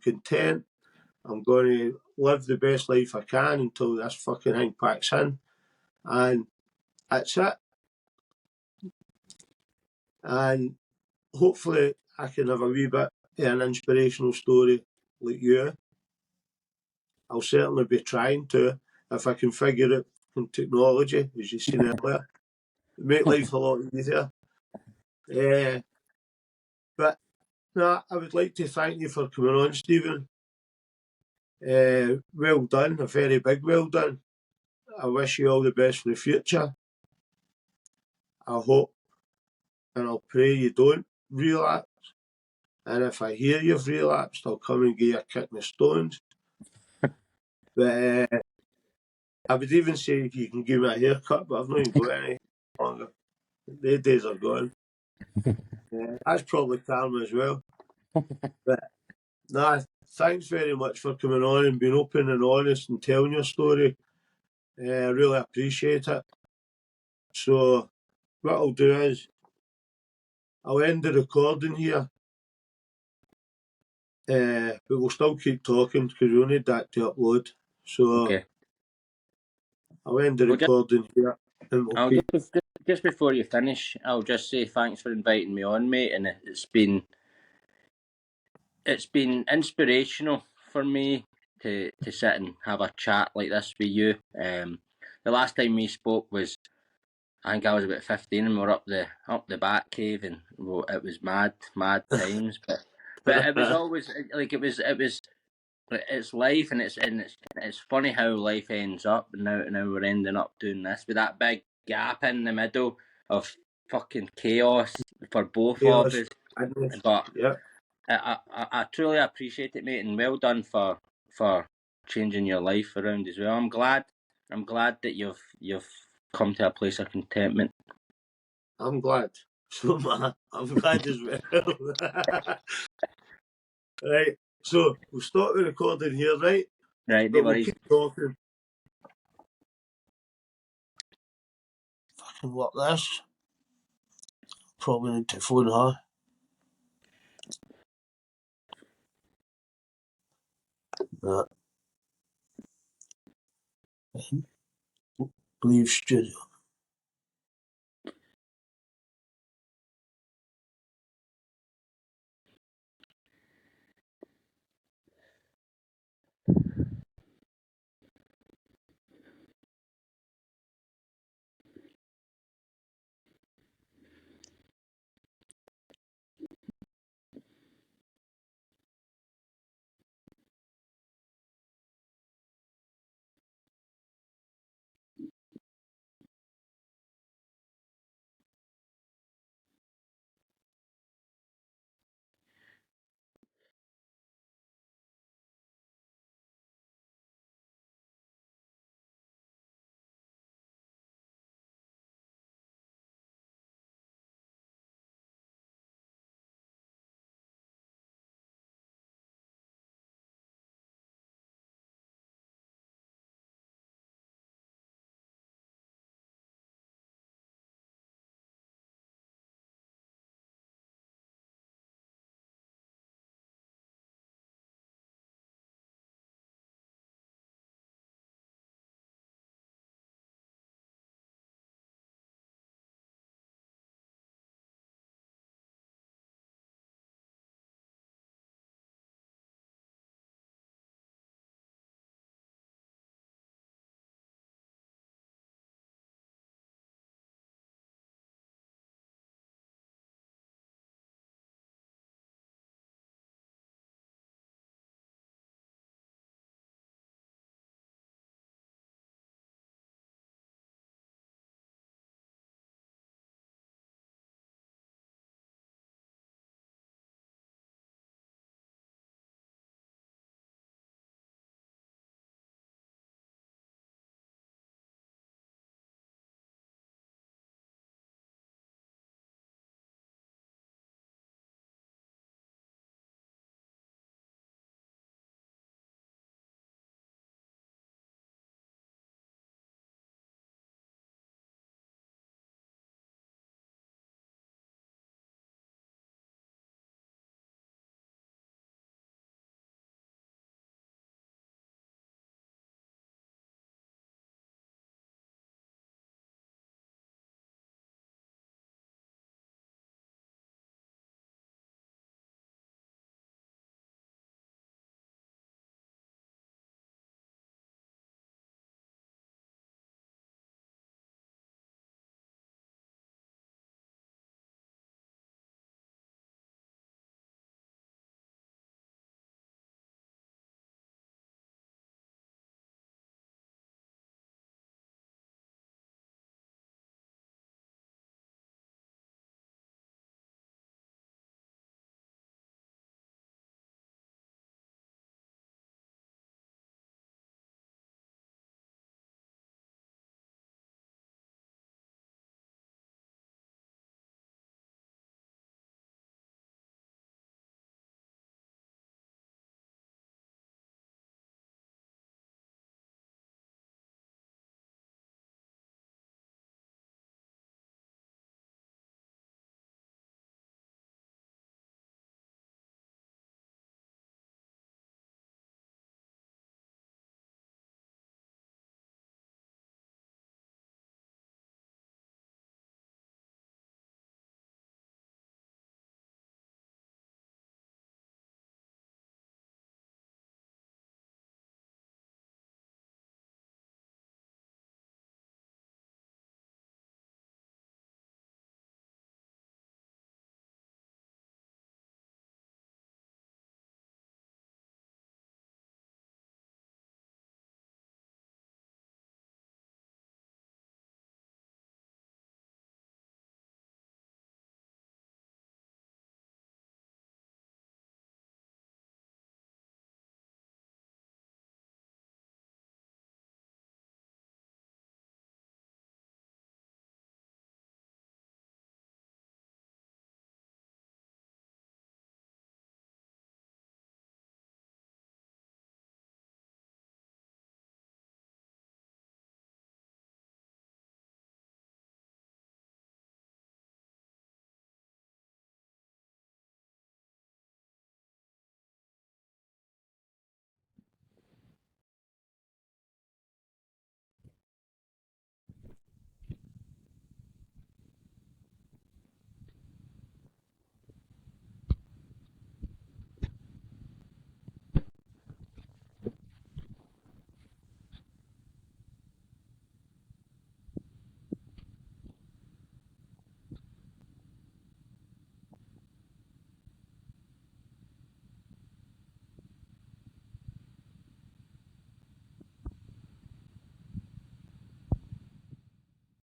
content. I'm going to live the best life I can until this fucking thing packs in. And that's it. And hopefully I can have a wee bit of an inspirational story like you. I'll certainly be trying to, if I can figure it in technology, as you seen earlier. Make life a lot easier. But no, I would like to thank you for coming on, Stephen. Well done, a very big well done. I wish you all the best for the future. I hope and I'll pray you don't relapse. And if I hear you've relapsed, I'll come and give you a kick in the stones. But I would even say you can give me a haircut, but I've not even got any longer. The days are gone. That's probably karma as well. But nah, thanks very much for coming on and being open and honest and telling your story. I really appreciate it. So what I'll do is I'll end the recording here. But we'll still keep talking because we'll need that to upload. So Okay. I'll end the Well, recording here and we'll keep. Just before you finish, I'll just say thanks for inviting me on, mate, and it's been inspirational for me to sit and have a chat like this with you. The last time we spoke was, I think I was about 15, and we were up the back cave, and it was mad times. But it was always like it was it's life, and it's funny how life ends up, and now we're ending up doing this with that big gap in the middle of fucking chaos for both of us. But yeah. I truly appreciate it, mate, and well done for changing your life around as well. I'm glad that you've come to a place of contentment. I'm glad. So I'm glad as well. Right. So we'll stop the recording here, right? Right, no But we'll worries. keep talking. Fucking what this? Probably need to phone her. Leave studio.